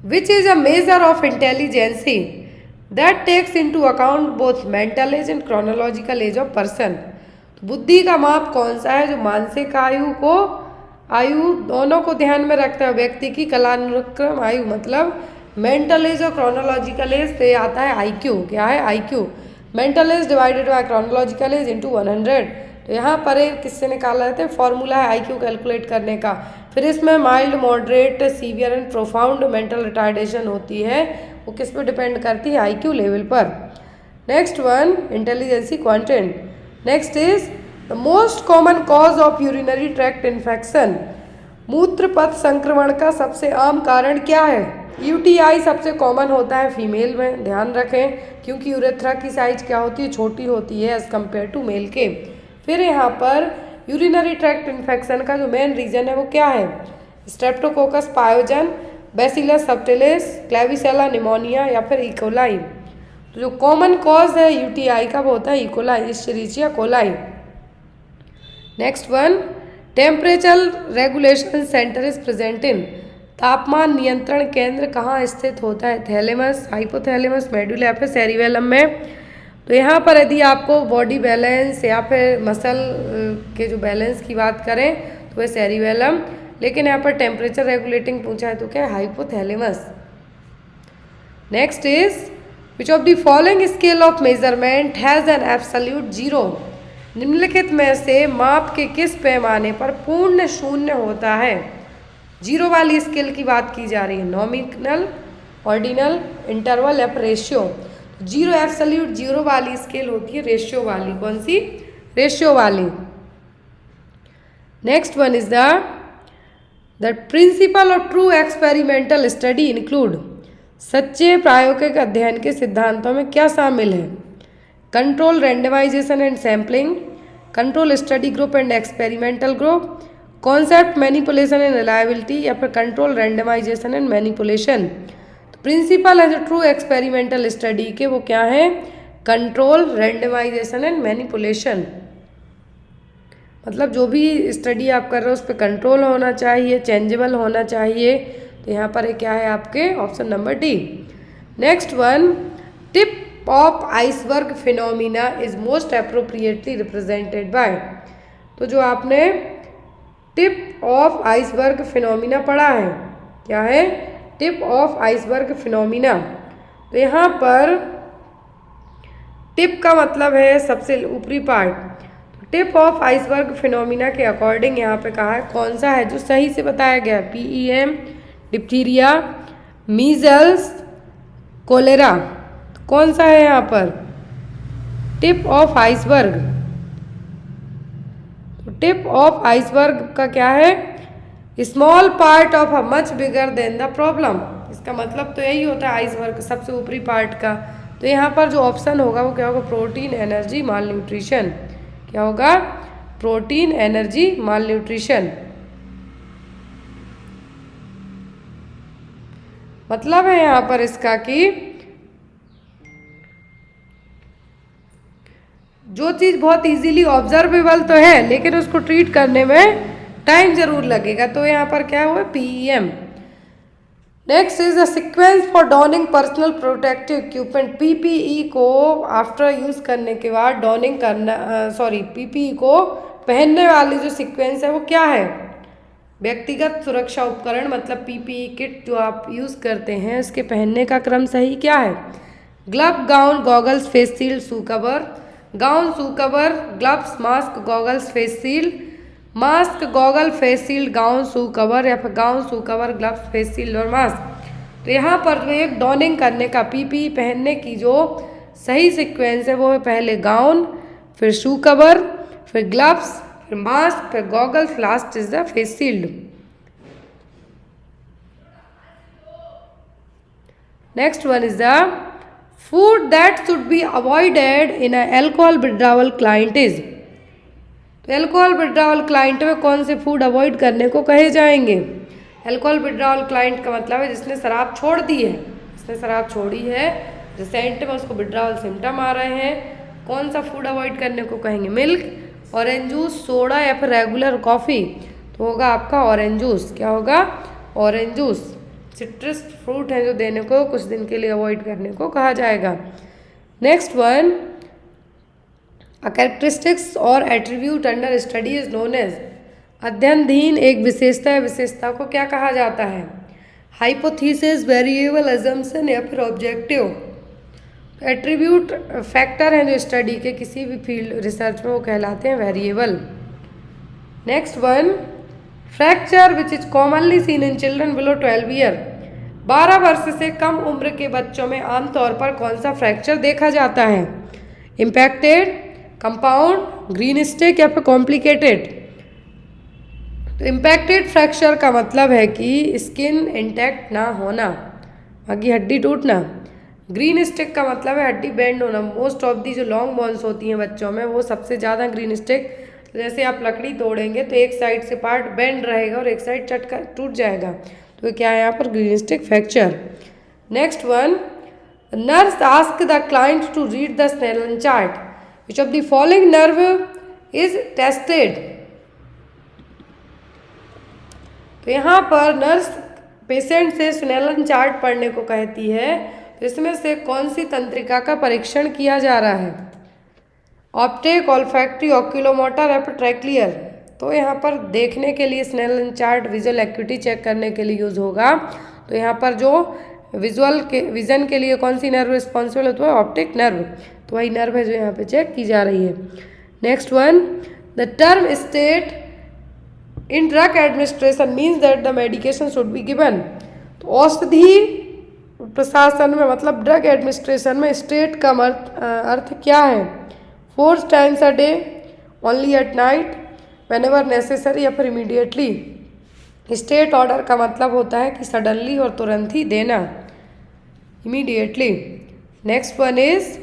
which is a measure of intelligency that takes into account both mental age and chronological age of person. बुद्धि का माप कौन सा है जो मानसिक आयु दोनों को ध्यान में रखता है। व्यक्ति की कालानुक्रम आयु मतलब मेंटल एज और क्रोनोलॉजिकल एज से आता है आईक्यू, क्या है, IQ. Mental as divided by chronological age into 100। तो यहाँ पर एक किससे निकाला जाता है, फॉर्मूला है आईक्यू कैलकुलेट करने का। फिर इसमें mild, moderate, severe and profound mental retardation होती है, वो किस पे डिपेंड करती है, आईक्यू लेवल पर। Next one, intelligence quotient. Next is the most common cause of urinary tract infection. मूत्र पथ संक्रमण का सबसे आम कारण क्या है। यूटीआई सबसे कॉमन होता है फीमेल में, ध्यान रखें, क्योंकि यूरेथ्रा की साइज क्या होती है, छोटी होती है एज कम्पेयर टू मेल के। फिर यहाँ पर यूरिनरी ट्रैक्ट इन्फेक्शन का जो मेन रीजन है वो क्या है, स्ट्रेप्टोकोकस पायोजन, बैसिलस सबटिलिस, क्लेविसेला निमोनिया या फिर इकोलाई। तो जो कॉमन कॉज है यूटीआई का वो होता है E coli, Escherichia coli. Next one, temperature regulation centre is present in. तापमान नियंत्रण केंद्र कहाँ स्थित होता है, थैलेमस, हाइपोथैलेमस, मेडुला या फिर सेरिबेलम में। तो यहाँ पर यदि आपको बॉडी बैलेंस या फिर मसल के जो बैलेंस की बात करें तो वह सेरिबेलम, लेकिन यहाँ पर टेम्परेचर रेगुलेटिंग पूछा है तो क्या है, hypothalamus. Next is which of the following scale of measurement has an absolute zero. निम्नलिखित में से माप के किस पैमाने पर पूर्ण शून्य होता है। जीरो वाली स्केल की बात की जा रही है, नॉमिनल, ऑर्डिनल, इंटरवल या रेशियो। जीरो एब्सोल्यूट जीरो वाली स्केल होती है रेशियो वाली, कौन सी, रेशियो वाली। Next one is the principle of true experimental study include. सच्चे प्रायोगिक अध्ययन के सिद्धांतों में क्या शामिल है, control, randomization and sampling, control study group and experimental group, concept manipulation and reliability या फिर कंट्रोल, रैंडमाइजेशन एंड मैनिपुलेशन। तो प्रिंसिपल है जो ट्रू एक्सपेरिमेंटल स्टडी के वो क्या है, कंट्रोल, रैंडमाइजेशन एंड मैनिपुलेशन। मतलब जो भी स्टडी आप कर रहे हो उस पर कंट्रोल होना चाहिए, चेंजेबल होना चाहिए। तो यहाँ पर क्या है आपके option number D. Next one, tip of iceberg phenomena is most appropriately represented by. तो जो आपने टिप ऑफ आइसबर्ग फिनोमिना पढ़ा है, क्या है, टिप ऑफ आइसबर्ग फिनोमिना। तो यहाँ पर टिप का मतलब है सबसे ऊपरी part. Tip of iceberg phenomena के अकॉर्डिंग यहाँ पे कहा है कौन सा है जो सही से बताया गया है, PEM, डिप्थीरिया, मीजल्स, कोलेरा। कौन सा है यहाँ पर, टिप ऑफ आइसबर्ग। तो टिप ऑफ आइसबर्ग का क्या है, small part of a much bigger than the problem. इसका मतलब तो यही होता है आइसबर्ग सबसे ऊपरी पार्ट का। तो यहाँ पर जो ऑप्शन होगा वो क्या होगा, प्रोटीन, एनर्जी, माल न्यूट्रिशन। क्या होगा, प्रोटीन, एनर्जी, माल न्यूट्रिशन। मतलब है यहाँ पर इसका कि जो चीज़ बहुत इजीली ऑब्जर्वेबल तो है लेकिन उसको ट्रीट करने में टाइम जरूर लगेगा, तो यहाँ पर क्या हुआ, PEM। Next is a sequence for dawning personal protective equipment. PPE को आफ्टर यूज़ करने के बाद डॉनिंग करना, PPE को पहनने वाली जो सीक्वेंस है वो क्या है, व्यक्तिगत सुरक्षा उपकरण मतलब PPE किट जो आप यूज़ करते हैं इसके पहनने का क्रम सही क्या है, glove, gown, goggles, face shield, shoe cover. Gown, shoe cover, gloves, mask, goggles, face shield, mask, goggle, face shield, gown, shoe cover या फिर gown, shoe cover, gloves, face shield और मास्क। तो यहाँ पर जो एक डॉनिंग करने का PPE पहनने की जो सही सीक्वेंस है वो है पहले गाउन, फिर शू कवर, फिर ग्लव्स, फिर मास्क, फिर goggles, last is the face shield. Next one is the food that should be avoided in alcohol withdrawal client is. तो अल्कोहल विड्रॉवल क्लाइंट में कौन से फूड अवॉइड करने को कहे जाएंगे। अल्कोहल विड्रॉवल क्लाइंट का मतलब है जिसने शराब छोड़ दी है, जिसने शराब छोड़ी है, रिसेंट में उसको विड्रॉवल सिम्टम आ रहे हैं, कौन सा फूड अवॉइड करने को कहेंगे? मिल्क, ऑरेंज जूस, सोडा या फिर रेगुलर कॉफ़ी? तो होगा आपका ऑरेंज जूस। क्या होगा? Orange juice. सिट्रस फ्रूट है जो देने को कुछ दिन के लिए अवॉइड करने को कहा जाएगा। नेक्स्ट वन, अ कैरेक्टरिस्टिक्स और attribute under study is known as. अध्ययनधीन एक विशेषता है, विशेषता को क्या कहा जाता है? हाइपोथीसिस, वेरिएबल, अजम्पशन या फिर ऑब्जेक्टिव। एट्रीब्यूट फैक्टर हैं जो स्टडी के किसी भी फील्ड रिसर्च में वो कहलाते हैं variable. Next one, fracture which is commonly seen in children below 12 year. 12 वर्ष से कम उम्र के बच्चों में आमतौर पर कौन सा फ्रैक्चर देखा जाता है? इम्पैक्टेड, कंपाउंड, ग्रीन स्टिक या फिर कॉम्प्लिकेटेड? तो इम्पैक्टेड फ्रैक्चर का मतलब है कि स्किन इंटैक्ट ना होना, बाकी हड्डी टूटना। ग्रीन स्टिक का मतलब है हड्डी बेंड होना। मोस्ट ऑफ दी जो लॉन्ग बोन्स होती हैं बच्चों में वो सबसे ज़्यादा ग्रीन स्टिक, जैसे आप लकड़ी तोड़ेंगे तो एक साइड से पार्ट बेंड रहेगा और एक साइड चटका टूट जाएगा, तो क्या है यहाँ पर? Green stick fracture. Next one, nurse ask the client to read the Snellen chart, which of the following nerve is tested. तो यहाँ पर नर्स पेशेंट से स्नेलन चार्ट पढ़ने को कहती है, तो इसमें से कौन सी तंत्रिका का परीक्षण किया जा रहा है? ऑप्टिक, ऑल्फैक्टरी, ऑक्यूलोमोटर या फिर ट्रैक्लियर? तो यहाँ पर देखने के लिए Snellen chart visual acuity check करने के लिए यूज होगा। तो यहाँ पर जो विजन के लिए कौन सी नर्व रिस्पॉन्सिबल है? तो है ऑप्टिक नर्व। तो वही नर्व है जो यहाँ पे चेक की जा रही है। Next one, the term state in drug administration means that the medication should be given. तो औषधि प्रशासन में मतलब ड्रग एडमिनिस्ट्रेशन में स्टेट का अर्थ क्या है? 4 times a day, only at night, whenever necessary या फिर इमीडिएटली। स्टेट ऑर्डर का मतलब होता है कि सडनली और तुरंत ही देना, immediately. Next one is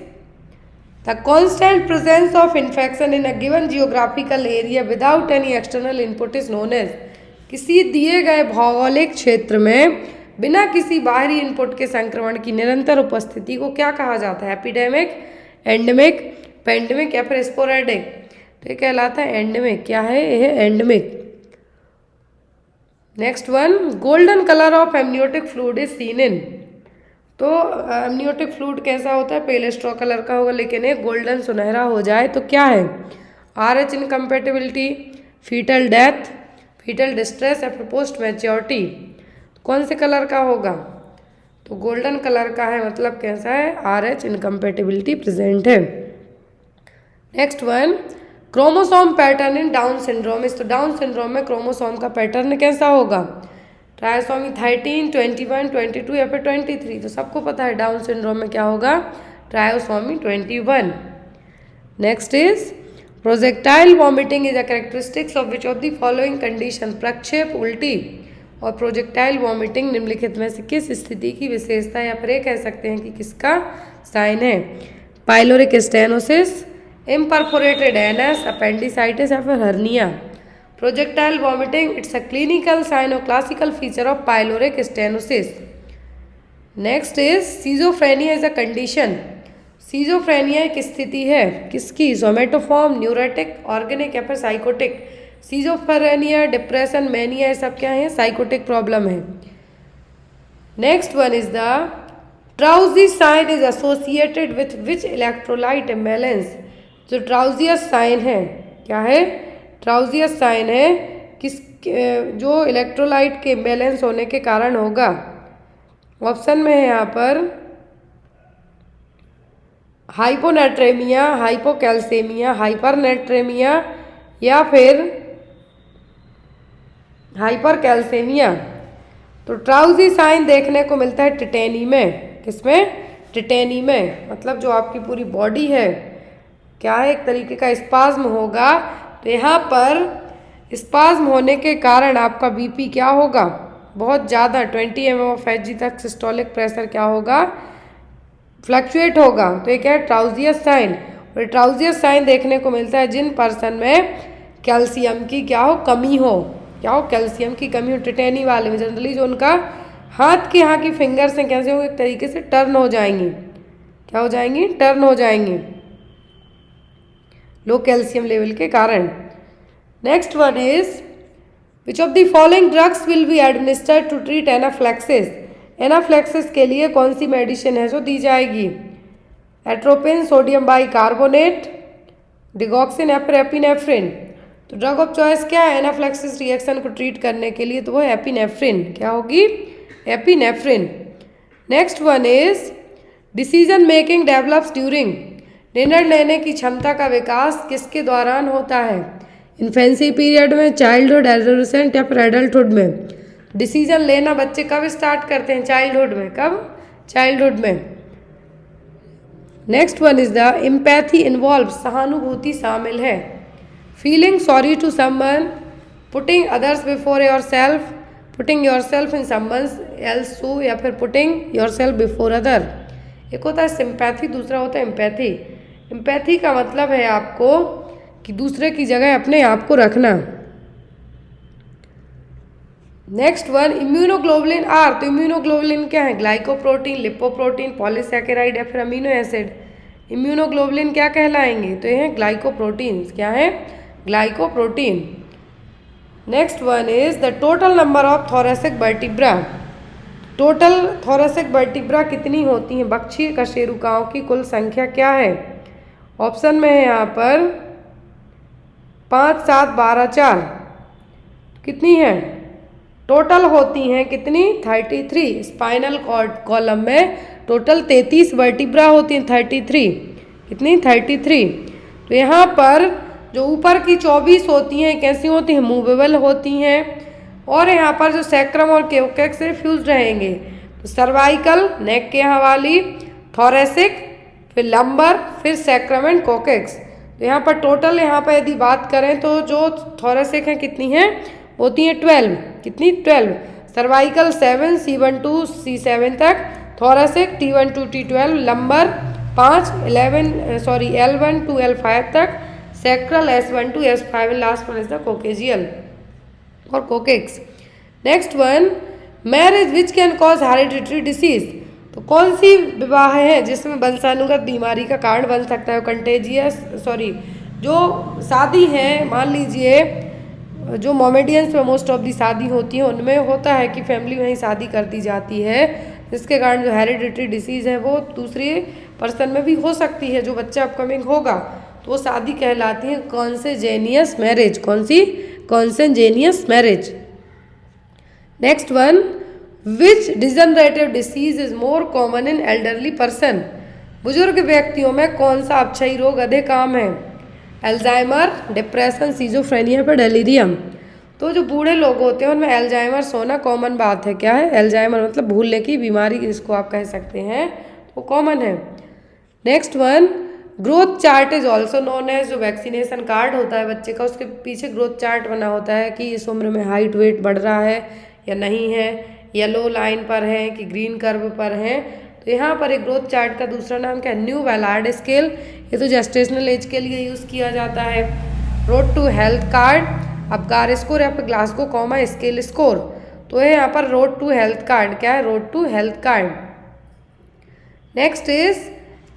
the constant presence of infection in a given geographical area without any external input is known as. किसी दिए गए भौगोलिक क्षेत्र में बिना किसी बाहरी इनपुट के संक्रमण की निरंतर उपस्थिति को क्या कहा जाता है? एपिडेमिक, एंडेमिक, पेंडेमिक या फिर स्पोरेडिक? तो ये कहलाता है एंडेमिक। क्या है? ये endemic. Next one, golden colour of amniotic fluid is seen in. तो एमनियोटिक फ्लूइड कैसा होता है? पेल स्ट्रॉ कलर का होगा, लेकिन एक गोल्डन सुनहरा हो जाए तो क्या है? RH incompatibility, fetal death, fetal distress या फिर पोस्ट मैच्योरिटी? कौन से कलर का होगा? तो गोल्डन कलर का है, मतलब कैसा है? RH इनकम्पेटिबिलिटी प्रेजेंट है। Next one, chromosome pattern in down syndrome. तो डाउन सिंड्रोम में क्रोमोसोम का पैटर्न कैसा होगा? ट्राइसोमी 13, 21, 22 या फिर 23? तो सबको पता है डाउन सिंड्रोम में क्या होगा? ट्रायोसोमी 21। Next is projectile vomiting is a characteristics of which of the following condition. प्रक्षेप, उल्टी और प्रोजेक्टाइल वॉमिटिंग निम्नलिखित में से किस स्थिति की विशेषता या फिर कह सकते हैं कि किसका साइन है? Pyloric stenosis, imperforated anus, appendicitis या फिर hernia? Projectile vomiting it's a clinical sign और classical feature of pyloric stenosis. Next is schizophrenia is a condition. Schizophrenia एक स्थिति है किसकी? सोमेटोफॉर्म, न्यूरोटिक, ऑर्गेनिक या फिर साइकोटिक? सीजोफ्रेनिया, डिप्रेशन, मैनिया, ये सब क्या है? साइकोटिक प्रॉब्लम है। Next one is the Trousseau sign is associated with which electrolyte imbalance. जो ट्राउजियस साइन है, क्या है? ट्राउजियस साइन है किस जो इलेक्ट्रोलाइट के इम्बैलेंस होने के कारण होगा। ऑप्शन में है यहाँ पर हाइपोनेट्रेमिया, हाइपोकैल्सेमिया, हाइपरनेट्रेमिया या फिर हाइपरकैल्सेमिया। तो ट्राउजी साइन देखने को मिलता है टिटेनी में। किसमें? टिटेनी में। मतलब जो आपकी पूरी बॉडी है, क्या है? एक तरीके का स्पाज्म होगा। तो यहाँ पर स्पाज्म होने के कारण आपका बीपी क्या होगा? बहुत ज़्यादा 20 mmHg तक सिस्टोलिक प्रेशर क्या होगा? फ्लक्चुएट होगा। तो ये क्या है? ट्राउजियस साइन। और ट्राउजियस साइन देखने को मिलता है जिन पर्सन में कैल्शियम की क्या हो? कमी हो। क्या हो? कैल्शियम की कमी हो। टिटेनी वाले में जनरली जो उनका हाथ के यहाँ की फिंगर्स हैं कैसे हो? एक तरीके से टर्न हो जाएंगी। क्या हो जाएंगी? टर्न हो जाएंगी। लो कैल्शियम लेवल के कारण। Next one is which of the following drugs will be administered to treat anaphylaxis. Anaphylaxis के लिए कौन सी मेडिसिन है जो दी जाएगी? एट्रोपिन, सोडियम बाइकार्बोनेट, डिगॉक्सिन या फिर एपिनेफ्रिन। तो ड्रग ऑफ चॉइस क्या है एनाफ्लेक्सिस रिएक्शन को ट्रीट करने के लिए? तो वो एपिनेफ्रिन। क्या होगी? Epinephrine. Next one is decision making develops during. निर्णय लेने की क्षमता का विकास किसके दौरान होता है? इन्फेंसी पीरियड में, चाइल्डहुड, एडोलेसेंट या फिर एडल्टहुड में। डिसीजन लेना बच्चे कब स्टार्ट करते हैं? चाइल्डहुड में। कब? चाइल्डहुड में। Next one is the empathy involve. सहानुभूति शामिल है। Feeling sorry to someone, putting others before yourself, putting yourself in someone else shoe या फिर putting yourself before other. एक होता है सिंपैथी, दूसरा होता है एम्पैथी। एम्पैथी का मतलब है आपको कि दूसरे की जगह अपने आप को रखना। Next one immunoglobulin are. तो इम्यूनोग्लोबुलिन क्या है? ग्लाइकोप्रोटीन, लिपोप्रोटीन, पॉलीसैकेराइड या फिर अमीनो एसिड। इम्यूनोग्लोबुलिन क्या कहलाएंगे? तो ये हैं ग्लाइकोप्रोटीन्स। क्या है? Glycoprotein. Next one is the total number of thoracic vertebra. Total thoracic vertebra कितनी होती हैं? बक्षीय कशेरुकाओं की कुल संख्या क्या है? ऑप्शन में है यहाँ पर 5, 7, 12, 4। कितनी है? टोटल होती हैं कितनी? 33। स्पाइनल कॉर्ड कॉलम में टोटल 33 वर्टिब्रा होती हैं। 33। कितनी? 33। तो यहाँ पर जो ऊपर की 24 होती हैं कैसी होती हैं? मूवेबल होती हैं। और यहाँ पर जो सैक्रम और कोकेक्स से फ्यूज रहेंगे। तो सर्वाइकल नेक के यहाँ वाली, थोरेसिक, फिर लंबर, फिर सैक्रम एंड कोकेक्स। तो यहाँ पर टोटल यहाँ पर यदि बात करें तो जो थोरेसिक हैं कितनी हैं? होती हैं 12। कितनी? 12। सर्वाइकल 7, C1 to C7 तक, thoracic T1 to T12, lumbar 5, L1 to L5 तक, sacral S1 to S5, last one is the coccygeal और coccyx. Next one marriage which can cause hereditary disease. तो कौन सी विवाह है जिसमें वंशानुगत बीमारी का कारण बन सकता है? कंटेजियस जो शादी है, मान लीजिए जो मोमेडियंस में मोस्ट ऑफ दी शादी होती है उनमें होता है कि फैमिली में ही शादी कर दी जाती है, जिसके कारण जो हेरिडिटरी डिसीज़ है वो दूसरे पर्सन में भी हो सकती है। जो बच्चा अपकमिंग होगा तो वो शादी कहलाती है कॉन्सेजेनियस मैरिज। कौन सी? Consanguineous marriage. Next one which degenerative disease is more common in elderly person. बुजुर्ग व्यक्तियों में कौन सा अपक्षयी रोग अधिक आम है? एल्जाइमर, डिप्रेशन, सीजोफ्रेनिया पर डेलीरियम। तो जो बूढ़े लोग होते हैं उनमें एल्जाइमर होना कॉमन बात है। क्या है? एल्जाइमर मतलब भूलने की बीमारी जिसको आप कह सकते हैं, वो कॉमन है। Next one growth chart is also known as. जो वैक्सीनेशन कार्ड होता है बच्चे का, उसके पीछे ग्रोथ चार्ट बना होता है कि इस उम्र में हाइट वेट बढ़ रहा है या नहीं है, येलो लाइन पर है कि ग्रीन कर्व पर है। तो यहाँ पर एक ग्रोथ चार्ट का दूसरा नाम क्या है? New Ballard scale. ये तो जेस्टेशनल एज के लिए यूज़ किया जाता है। Road to health card, Apgar score या फिर ग्लासगो कॉमा स्केल स्कोर। तो है यहाँ पर रोड टू हेल्थ कार्ड। क्या है? Road to health card. Next is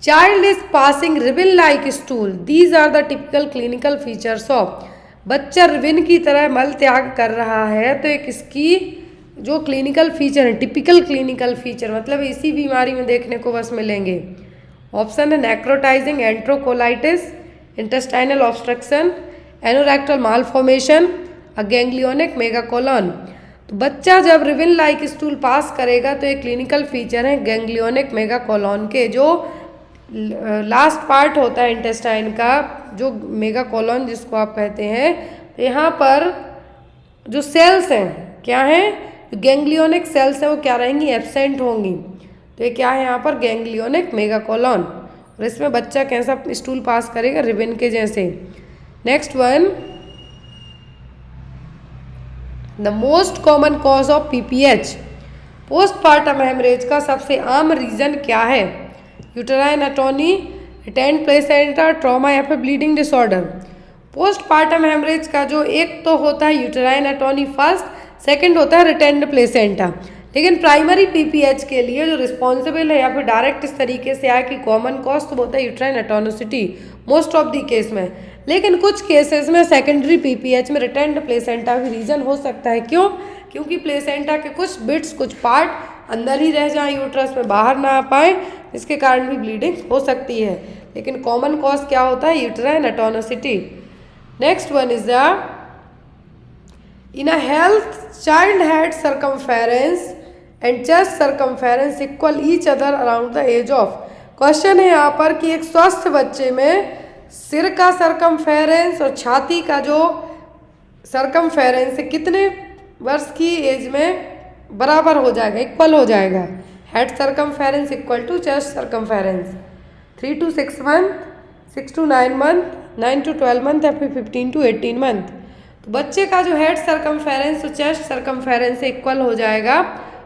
child is passing ribbon like stool. These are the typical clinical features of. बच्चा ribbon की तरह मल त्याग कर रहा है तो एक इसकी जो क्लिनिकल फीचर है, टिपिकल क्लिनिकल फीचर मतलब इसी बीमारी में देखने को बस मिलेंगे। ऑप्शन है necrotizing enterocolitis, intestinal obstruction, anorectal malformation, aganglionic megacolon. तो बच्चा जब रिबन लाइक स्टूल पास करेगा तो एक क्लिनिकल फीचर है गैंग्लियोनिक मेगाकोलॉन के, जो लास्ट पार्ट होता है इंटेस्टाइन का, जो मेगाकोलॉन जिसको आप कहते हैं। तो यहाँ पर जो सेल्स हैं क्या हैं? गैंग्लियोनिक सेल्स हैं वो क्या रहेंगी? एब्सेंट होंगी। तो ये क्या है यहाँ पर? गैंग्लियोनिक मेगाकोलॉन। और इसमें बच्चा कैसा स्टूल पास करेगा? रिबन के जैसे। Next one the most common cause of PPH. Postpartum haemorrhage का सबसे आम रीजन क्या है? Uterine atony, retained placenta, trauma या फिर ब्लीडिंग डिसऑर्डर। पोस्टपार्टम हेमरेज का जो एक तो होता है यूटेराइन एटोनी फर्स्ट, सेकंड होता है रिटेंड प्लेसेंटा। लेकिन प्राइमरी पीपीएच के लिए जो रिस्पॉन्सिबल है या फिर डायरेक्ट इस तरीके से आया कि कॉमन कॉज तो होता है uterine atonicity most of the case में। लेकिन कुछ केसेस में सेकेंडरी पीपीएच में रिटेंड प्लेसेंटा भी रीज़न हो सकता है। क्यों? क्योंकि प्लेसेंटा के कुछ बिट्स, कुछ पार्ट अंदर ही रह जाएं, यूट्रस में बाहर ना आ पाए, इसके कारण भी ब्लीडिंग हो सकती है। लेकिन कॉमन कॉज क्या होता है? Uterine atonicity. Next one is the in a health child head circumference and chest circumference equal each other around the age of. Question है यहाँ पर कि एक स्वस्थ बच्चे में सिर का सर्कमफेरेंस और छाती का जो सर्कमफेरेंस है कितने वर्ष की एज में बराबर हो जाएगा, इक्वल हो जाएगा? Head circumference equal to chest circumference. 3 to 6 month, 6 to 9 month, 9 to 12 month या फिर 15 to 18 मंथ। तो बच्चे का जो हेड सर्कमफेरेंस और चेस्ट सर्कमफेरेंस से इक्वल हो जाएगा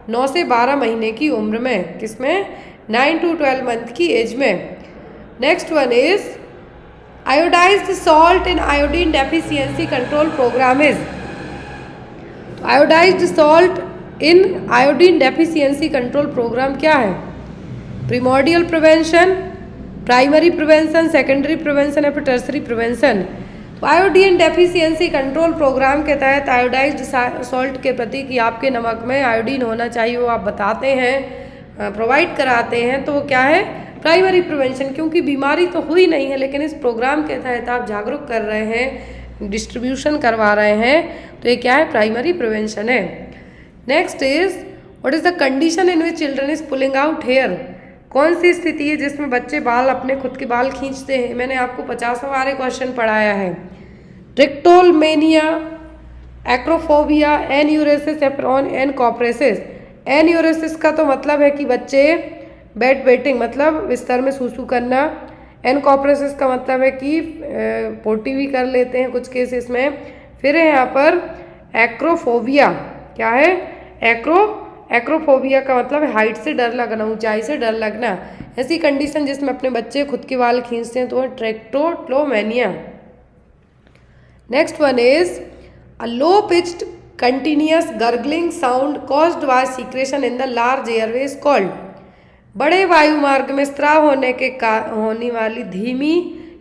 9 से 12 महीने की उम्र में। किसमें? 9 to 12 मंथ की एज में। Next one is iodised salt in iodine deficiency control programme is. Iodised salt in iodine deficiency control programme क्या है? Primordial prevention, primary prevention, secondary prevention या फिर टर्सरी प्रिवेंशन। तो आयोडीन डेफिशिएंसी कंट्रोल प्रोग्राम के तहत iodised salt के प्रति कि आपके नमक में आयोडीन होना चाहिए वो आप बताते हैं, प्रोवाइड कराते हैं। तो वो क्या है? Primary prevention. क्योंकि बीमारी तो हुई नहीं है, लेकिन इस प्रोग्राम के तहत आप जागरूक कर रहे हैं, डिस्ट्रीब्यूशन करवा रहे हैं, तो ये क्या है? प्राइमरी प्रिवेंशन है। Next is what is the condition in which children is pulling out here. कौन सी स्थिति है जिसमें बच्चे बाल, अपने खुद के बाल खींचते हैं? मैंने आपको 50 बार क्वेश्चन पढ़ाया है। ट्रिक्टोलमेनिया, एक्रोफोबिया, एन्यूरेसिस एप्रॉन, एनकॉप्रेसिस। एन्यूरेसिस का तो मतलब है कि बच्चे बेड वेटिंग मतलब बिस्तर में सूसू करना। एनकॉप्रेसिस का मतलब है कि पोटी भी कर लेते हैं कुछ केसेस में। फिर है यहाँ पर एक्रोफोबिया। क्या है? एक्रोफोबिया का मतलब है हाइट से डर लगना, ऊंचाई से डर लगना। ऐसी कंडीशन जिसमें अपने बच्चे खुद के बाल खींचते हैं तो वह ट्रेक्टोटोमेनिया। Next one is a low pitched continuous gargling sound caused by secretion in the large airways called. बड़े वायुमार्ग में स्राव होने वाली धीमी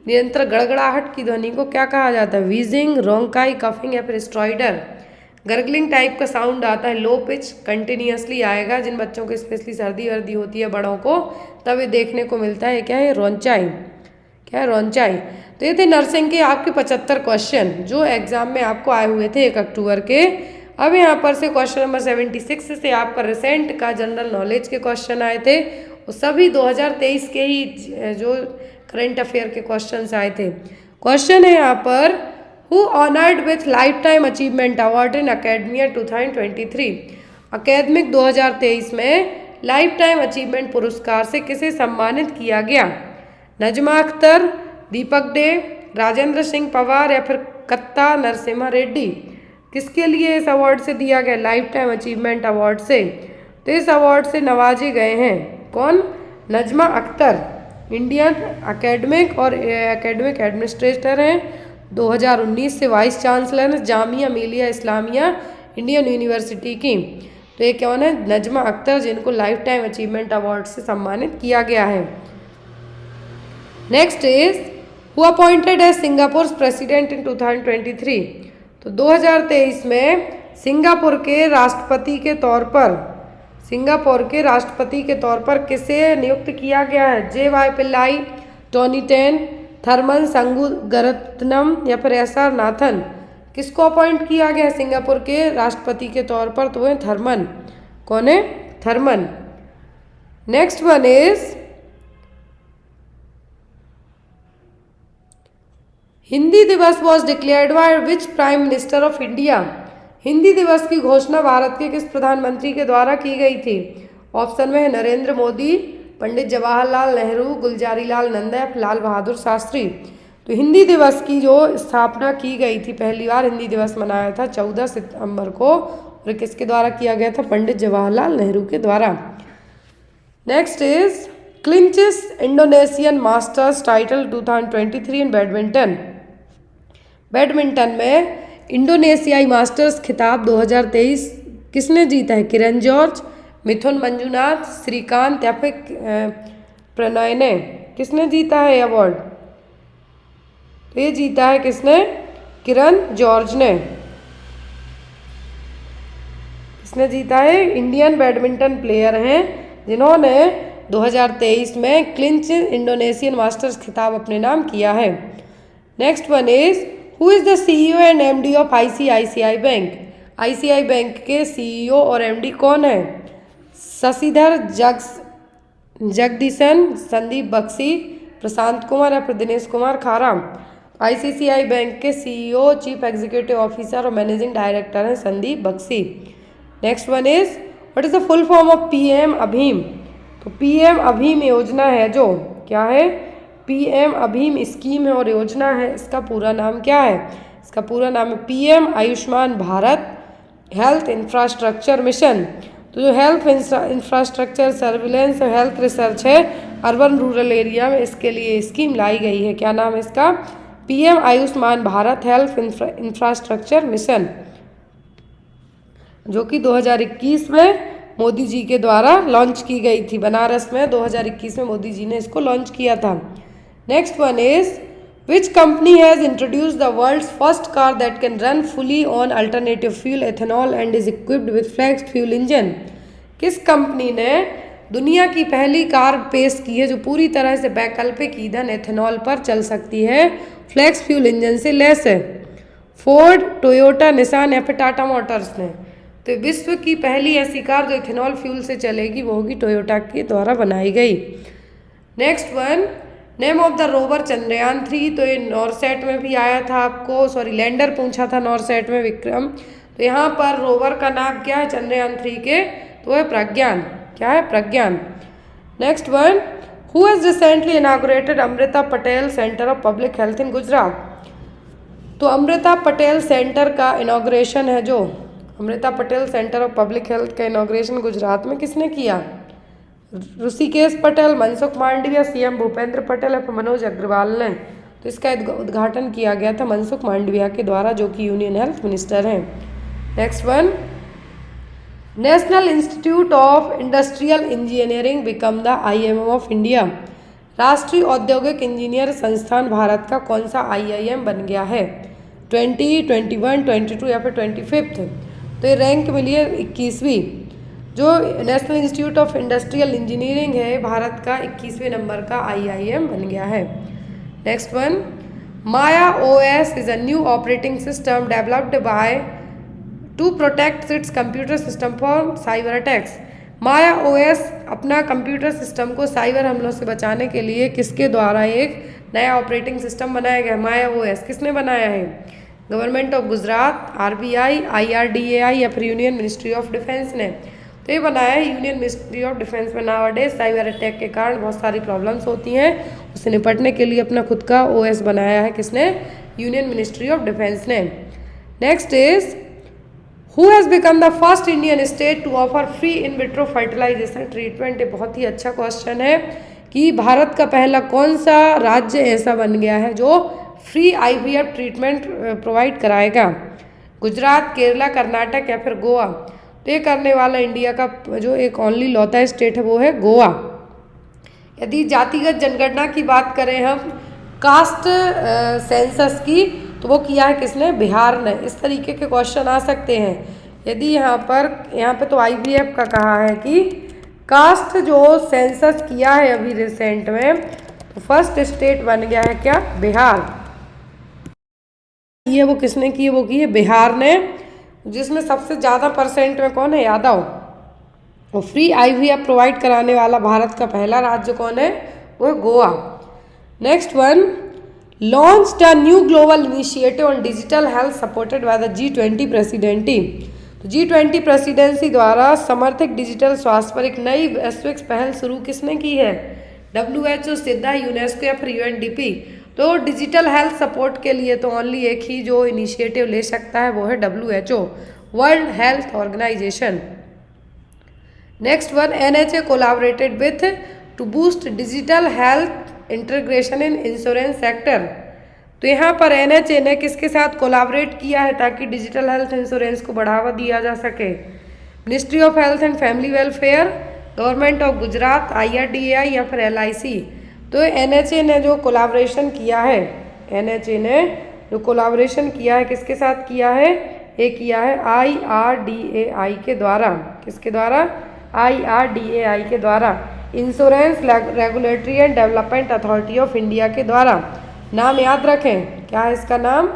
निरंतर गड़गड़ाहट की ध्वनि को क्या कहा जाता है? वीजिंग, रोंकाई, कफिंग या फिर स्ट्रॉइडर। गर्गलिंग टाइप का साउंड आता है, लो पिच, कंटिन्यूअसली आएगा। जिन बच्चों को स्पेशली सर्दी वर्दी होती है बड़ों को, तब ये देखने को मिलता है। क्या है? रोंचाई। क्या है? रोंचाई। तो ये थे नर्सिंग के आपके 75 क्वेश्चन जो एग्जाम में आपको आए हुए थे 1 अक्टूबर के। अब यहाँ पर से क्वेश्चन नंबर 76 से आपका रिसेंट का जनरल नॉलेज के क्वेश्चन आए थे। वो सभी 2023 के ही जो करंट अफेयर के क्वेश्चन आए थे। क्वेश्चन है यहाँ पर who honoured with life time achievement award in academia 2023। Academic 2023 में लाइफ टाइम अचीवमेंट पुरस्कार से किसे सम्मानित किया गया? नजमा अख्तर, दीपक डे, राजेंद्र सिंह पवार या फिर कत्ता नरसिम्हा रेड्डी। किसके लिए इस अवार्ड से दिया गया? लाइफ टाइम अचीवमेंट अवार्ड से। तो इस अवार्ड से नवाजे गए हैं कौन? नजमा अख्तर, इंडियन अकेडमिक और एकेडमिक एडमिनिस्ट्रेटर हैं। 2019 से वाइस चांसलर हैं जामिया मिलिया इस्लामिया इंडियन यूनिवर्सिटी की। तो ये कौन है? नजमा अख्तर, जिनको लाइफ टाइम अचीवमेंट अवार्ड से सम्मानित किया गया है। Next is who appointed as Singapore president in 2023। तो 2023 में सिंगापुर के राष्ट्रपति के तौर पर किसे नियुक्त किया गया है? JY Pillai, Tony Tan, Tharman Shanmugaratnam या फिर SR नाथन। किसको अपॉइंट किया गया है सिंगापुर के राष्ट्रपति के तौर पर? तो वो थर्मन। कौन है? Tharman. Next one is Hindi Diwas was declared by which prime minister of India. Hindi Diwas की घोषणा भारत के किस प्रधानमंत्री के द्वारा की गई थी? ऑप्शन में है नरेंद्र मोदी, पंडित जवाहरलाल नेहरू, गुलजारी लाल नंदा या लाल बहादुर शास्त्री। तो हिंदी दिवस की जो स्थापना की गई थी, पहली बार हिंदी दिवस मनाया था 14 सितंबर को, और किसके द्वारा किया गया था? पंडित जवाहरलाल नेहरू के द्वारा। Next is clinches Indonesian masters title 2023 in badminton. Badminton में इंडोनेशियाई मास्टर्स खिताब 2023 किसने जीता है? किरण जॉर्ज, मिथुन मंजुनाथ, श्रीकांत या फिर प्रणय ने। किसने जीता है अवार्ड? तो ये जीता है किसने? किरण जॉर्ज ने। किसने जीता है? इंडियन बैडमिंटन प्लेयर हैं जिन्होंने 2023 में क्लिंच इंडोनेशियन मास्टर्स खिताब अपने नाम किया है। Next one is who is the CEO and MD of ICICI bank? ICICI bank के CEO और MD कौन है? शशिधर जगदीशन, संदीप बख्शी, प्रशांत कुमार या फिर दिनेश कुमार खारा? ICICI बैंक के CEO, चीफ एग्जीक्यूटिव ऑफिसर और मैनेजिंग डायरेक्टर हैं Sandeep Bakhshi. Next one is what is the full form of PM अभीम? तो PM अभीम योजना है जो क्या है? PM अभीम स्कीम है और योजना है। इसका पूरा नाम क्या है? इसका पूरा नाम है PM Ayushman Bharat health infrastructure mission. तो जो हेल्थ इंफ्रास्ट्रक्चर सर्विलेंस और हेल्थ रिसर्च है अर्बन रूरल एरिया में, इसके लिए स्कीम लाई गई है। क्या नाम है इसका? PM Ayushman Bharat health infrastructure mission, जो कि 2021 में मोदी जी के द्वारा लॉन्च की गई थी। बनारस में 2021 में मोदी जी ने इसको लॉन्च किया था। Next one is which company has introduce the world's first car that can run fully on alternative fuel ethanol and is equipped with flex fuel engine? किस कंपनी ने दुनिया की पहली कार पेश की है जो पूरी तरह से वैकल्पिक ईंधन एथेनॉल पर चल सकती है, फ्लेक्स फ्यूल इंजन से लैस है? फोर्ड, टोयोटा, निसान या फिर टाटा मोटर्स ने? तो विश्व की पहली ऐसी कार जो इथेनॉल फ्यूल से चलेगी वो होगी टोयोटा के द्वारा बनाई गई। Next one, name of the rover Chandrayaan-3. तो ये नॉरसैट में भी आया था, आपको लैंडर पूछा था नॉरसैट में विक्रम। तो यहाँ पर रोवर का नाम क्या है चंद्रयान-3 के? तो है प्रज्ञान। क्या है? Pragyan. Next one, who has recently inaugurated Amrita Patel centre of public health in Gujarat? तो अमृता पटेल सेंटर का इनाग्रेशन है जो Amrita Patel centre of public health का इनाग्रेशन गुजरात में किसने किया? ऋषिकेश पटेल, मनसुख मांडविया, CM भूपेंद्र पटेल या फिर मनोज अग्रवाल ने? तो इसका उद्घाटन किया गया था मनसुख मांडविया के द्वारा, जो कि यूनियन हेल्थ मिनिस्टर हैं। Next one, national institute of industrial engineering become the IIM of India. राष्ट्रीय औद्योगिक इंजीनियर संस्थान भारत का कौन सा IIM बन गया है? 20, 21, 22 या फिर 25? तो ये रैंक मिली है 21वीं। जो national institute of industrial engineering है भारत का 21वें नंबर का IIM बन गया है। Next one, Maya OS is a new operating system developed by two protect it's computer system for cyber attacks. Maya OS अपना कंप्यूटर सिस्टम को साइबर हमलों से बचाने के लिए किसके द्वारा एक नया ऑपरेटिंग सिस्टम बनाया गया? माया OS किसने बनाया है? Government of Gujarat, RBI, IRDAI या फिर यूनियन मिनिस्ट्री ऑफ डिफेंस ने? तो ये बनाया है यूनियन मिनिस्ट्री ऑफ डिफेंस में। नाउअडेज साइबर अटैक के कारण बहुत सारी प्रॉब्लम्स होती हैं, उससे निपटने के लिए अपना खुद का OS बनाया है किसने? यूनियन मिनिस्ट्री ऑफ डिफेंस ने। Next is who has become the first Indian state to offer free in vitro fertilisation treatment? ये बहुत ही अच्छा क्वेश्चन है कि भारत का पहला कौन सा राज्य ऐसा बन गया है जो फ्री IVF ट्रीटमेंट प्रोवाइड कराएगा? गुजरात, केरला, कर्नाटक या फिर गोवा? तो ये करने वाला इंडिया का जो एक ओनली लौता स्टेट है वो है गोवा। यदि जातिगत जनगणना की बात करें हम, कास्ट सेंसस की, तो वो किया है किसने? बिहार ने। इस तरीके के क्वेश्चन आ सकते हैं। यदि यहाँ पे तो IVF का कहा है कि कास्ट जो सेंसस किया है अभी रिसेंट में, तो फर्स्ट स्टेट बन गया है क्या? बिहार। ये वो किसने की है? वो की है बिहार ने, जिसमें सबसे ज़्यादा परसेंट में कौन है? यादव। और फ्री IVF प्रोवाइड कराने वाला भारत का पहला राज्य कौन है? वो है Goa. Next one, launched a new global initiative on digital health supported by the G20 presidency. तो G20 प्रेसिडेंसी द्वारा समर्थित डिजिटल स्वास्थ्य पर एक नई वैश्विक पहल शुरू किसने की है? WHO, सिद्धा, यूनेस्को या फिर UNDP? तो डिजिटल हेल्थ सपोर्ट के लिए तो ओनली एक ही जो इनिशिएटिव ले सकता है वो है WHO, world health organisation. Next one, NHA collaborated with to boost digital health integration in insurance sector. तो यहाँ पर NHA ने किसके साथ कोलैबोरेट किया है ताकि डिजिटल हेल्थ इंश्योरेंस को बढ़ावा दिया जा सके? Ministry of health and family welfare, government of Gujarat, IRDAI या फिर LIC? तो NHA ने जो कोलैबोरेशन किया है, NHA ने जो कोलाब्रेशन किया है किसके साथ किया है, ये किया है IRDAI के द्वारा। किसके द्वारा, IRDAI के द्वारा, insurance regulatory and development authority of India के द्वारा। नाम याद रखें, क्या है इसका नाम,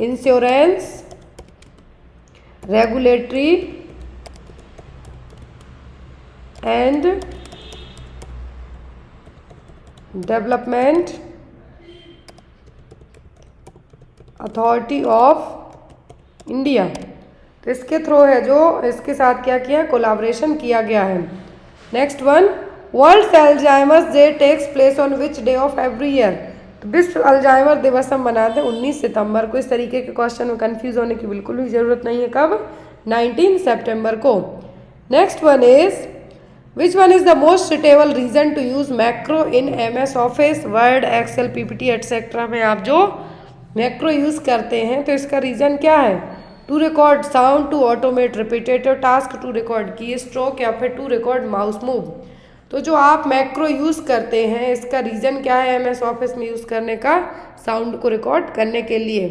insurance regulatory and development authority of India. तो इसके थ्रू है जो इसके साथ क्या किया, कोलाब्रेशन किया गया है। Next one, world Alzheimer's day takes place on which day of every year. तो विश्व अल्जाइमर दिवस हम मनाते हैं 19 सितंबर को। इस तरीके के क्वेश्चन में कंफ्यूज होने की बिल्कुल भी जरूरत नहीं है। कब, 19 सितंबर को। Next one is, which one is the most suitable reason to use macro in MS office, word, excel, PPT etcetera में आप जो मैक्रो यूज़ करते हैं तो इसका रीज़न क्या है, to record sound, to automate repetitive task, to record keystroke या फिर टू रिकॉर्ड माउस मूव। तो जो आप मैक्रो यूज़ करते हैं इसका रीज़न क्या है MS ऑफिस में यूज़ करने का, साउंड को रिकॉर्ड करने के लिए।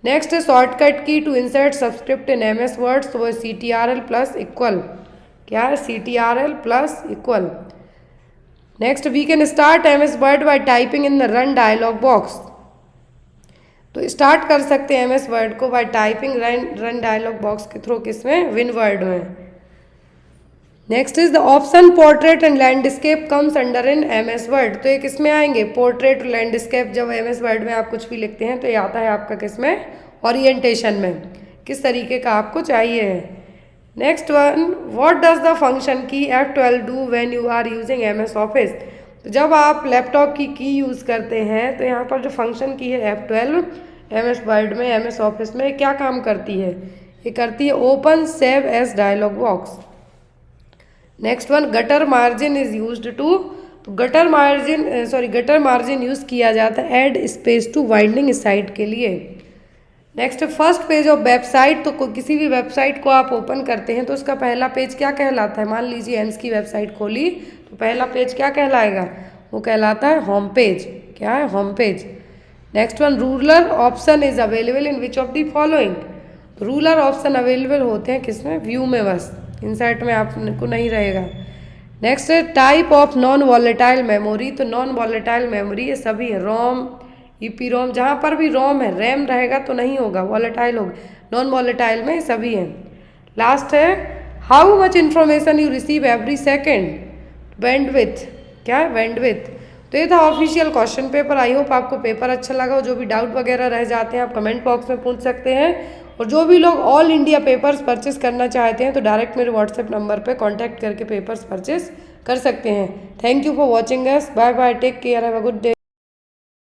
नेक्स्ट है shortcut key to insert subscript in MS words, तो वो CTRL प्लस इक्वल, क्या है, CTRL plus equal. Next, we can start MS word by typing in the run dialog box. तो स्टार्ट कर सकते हैं MS वर्ड को by typing run dialog box के थ्रू, किसमें, विन वर्ड में। Next is the option portrait and landscape comes under in MS word. तो ये किसमें आएंगे, पोर्ट्रेट और लैंडस्केप। जब MS वर्ड में आप कुछ भी लिखते हैं तो ये आता है आपका किसमें, ओरिएंटेशन में, किस तरीके का आपको चाहिए है। Next one, what does the function key F12 do when you are using MS office. तो जब आप लैपटॉप की यूज़ करते हैं तो यहाँ पर जो फंक्शन की है F12 MS वर्ड में, MS ऑफिस में क्या काम करती है, ये करती है open save as dialog box. Next one, gutter margin is used to. तो गटर मार्जिन यूज़ किया जाता है add space to winding side के लिए। Next, first page of website. तो किसी भी वेबसाइट को आप ओपन करते हैं तो उसका पहला पेज क्या कहलाता है, मान लीजिए एंस की वेबसाइट खोली तो पहला पेज क्या कहलाएगा, वो कहलाता है होम पेज। क्या है, home page. Next one, ruler option is available in which of the following. Ruler option available होते हैं किसमें, व्यू में, बस इंसर्ट में आपको नहीं रहेगा। नेक्स्ट है type of non volatile memory. तो नॉन वॉलेटाइल मेमोरी ये सभी है, रोम, EPROM, जहाँ पर भी रोम है, रैम रहेगा तो नहीं होगा, वॉलेटाइल होगा। नॉन वॉलेटाइल में सभी हैं। लास्ट है, how much information you receive every second, bandwidth. क्या है, बैंडविड्थ। तो ये था official question paper. I hope आपको पेपर अच्छा लगा हो। जो भी डाउट वगैरह रह जाते हैं आप कमेंट बॉक्स में पूछ सकते हैं। और जो भी लोग ऑल इंडिया पेपर्स परचेस करना चाहते हैं तो डायरेक्ट मेरे व्हाट्सएप नंबर पे कांटेक्ट करके पेपर्स परचेस कर सकते हैं। Thank you for watching us. Bye bye, take care, have a good day.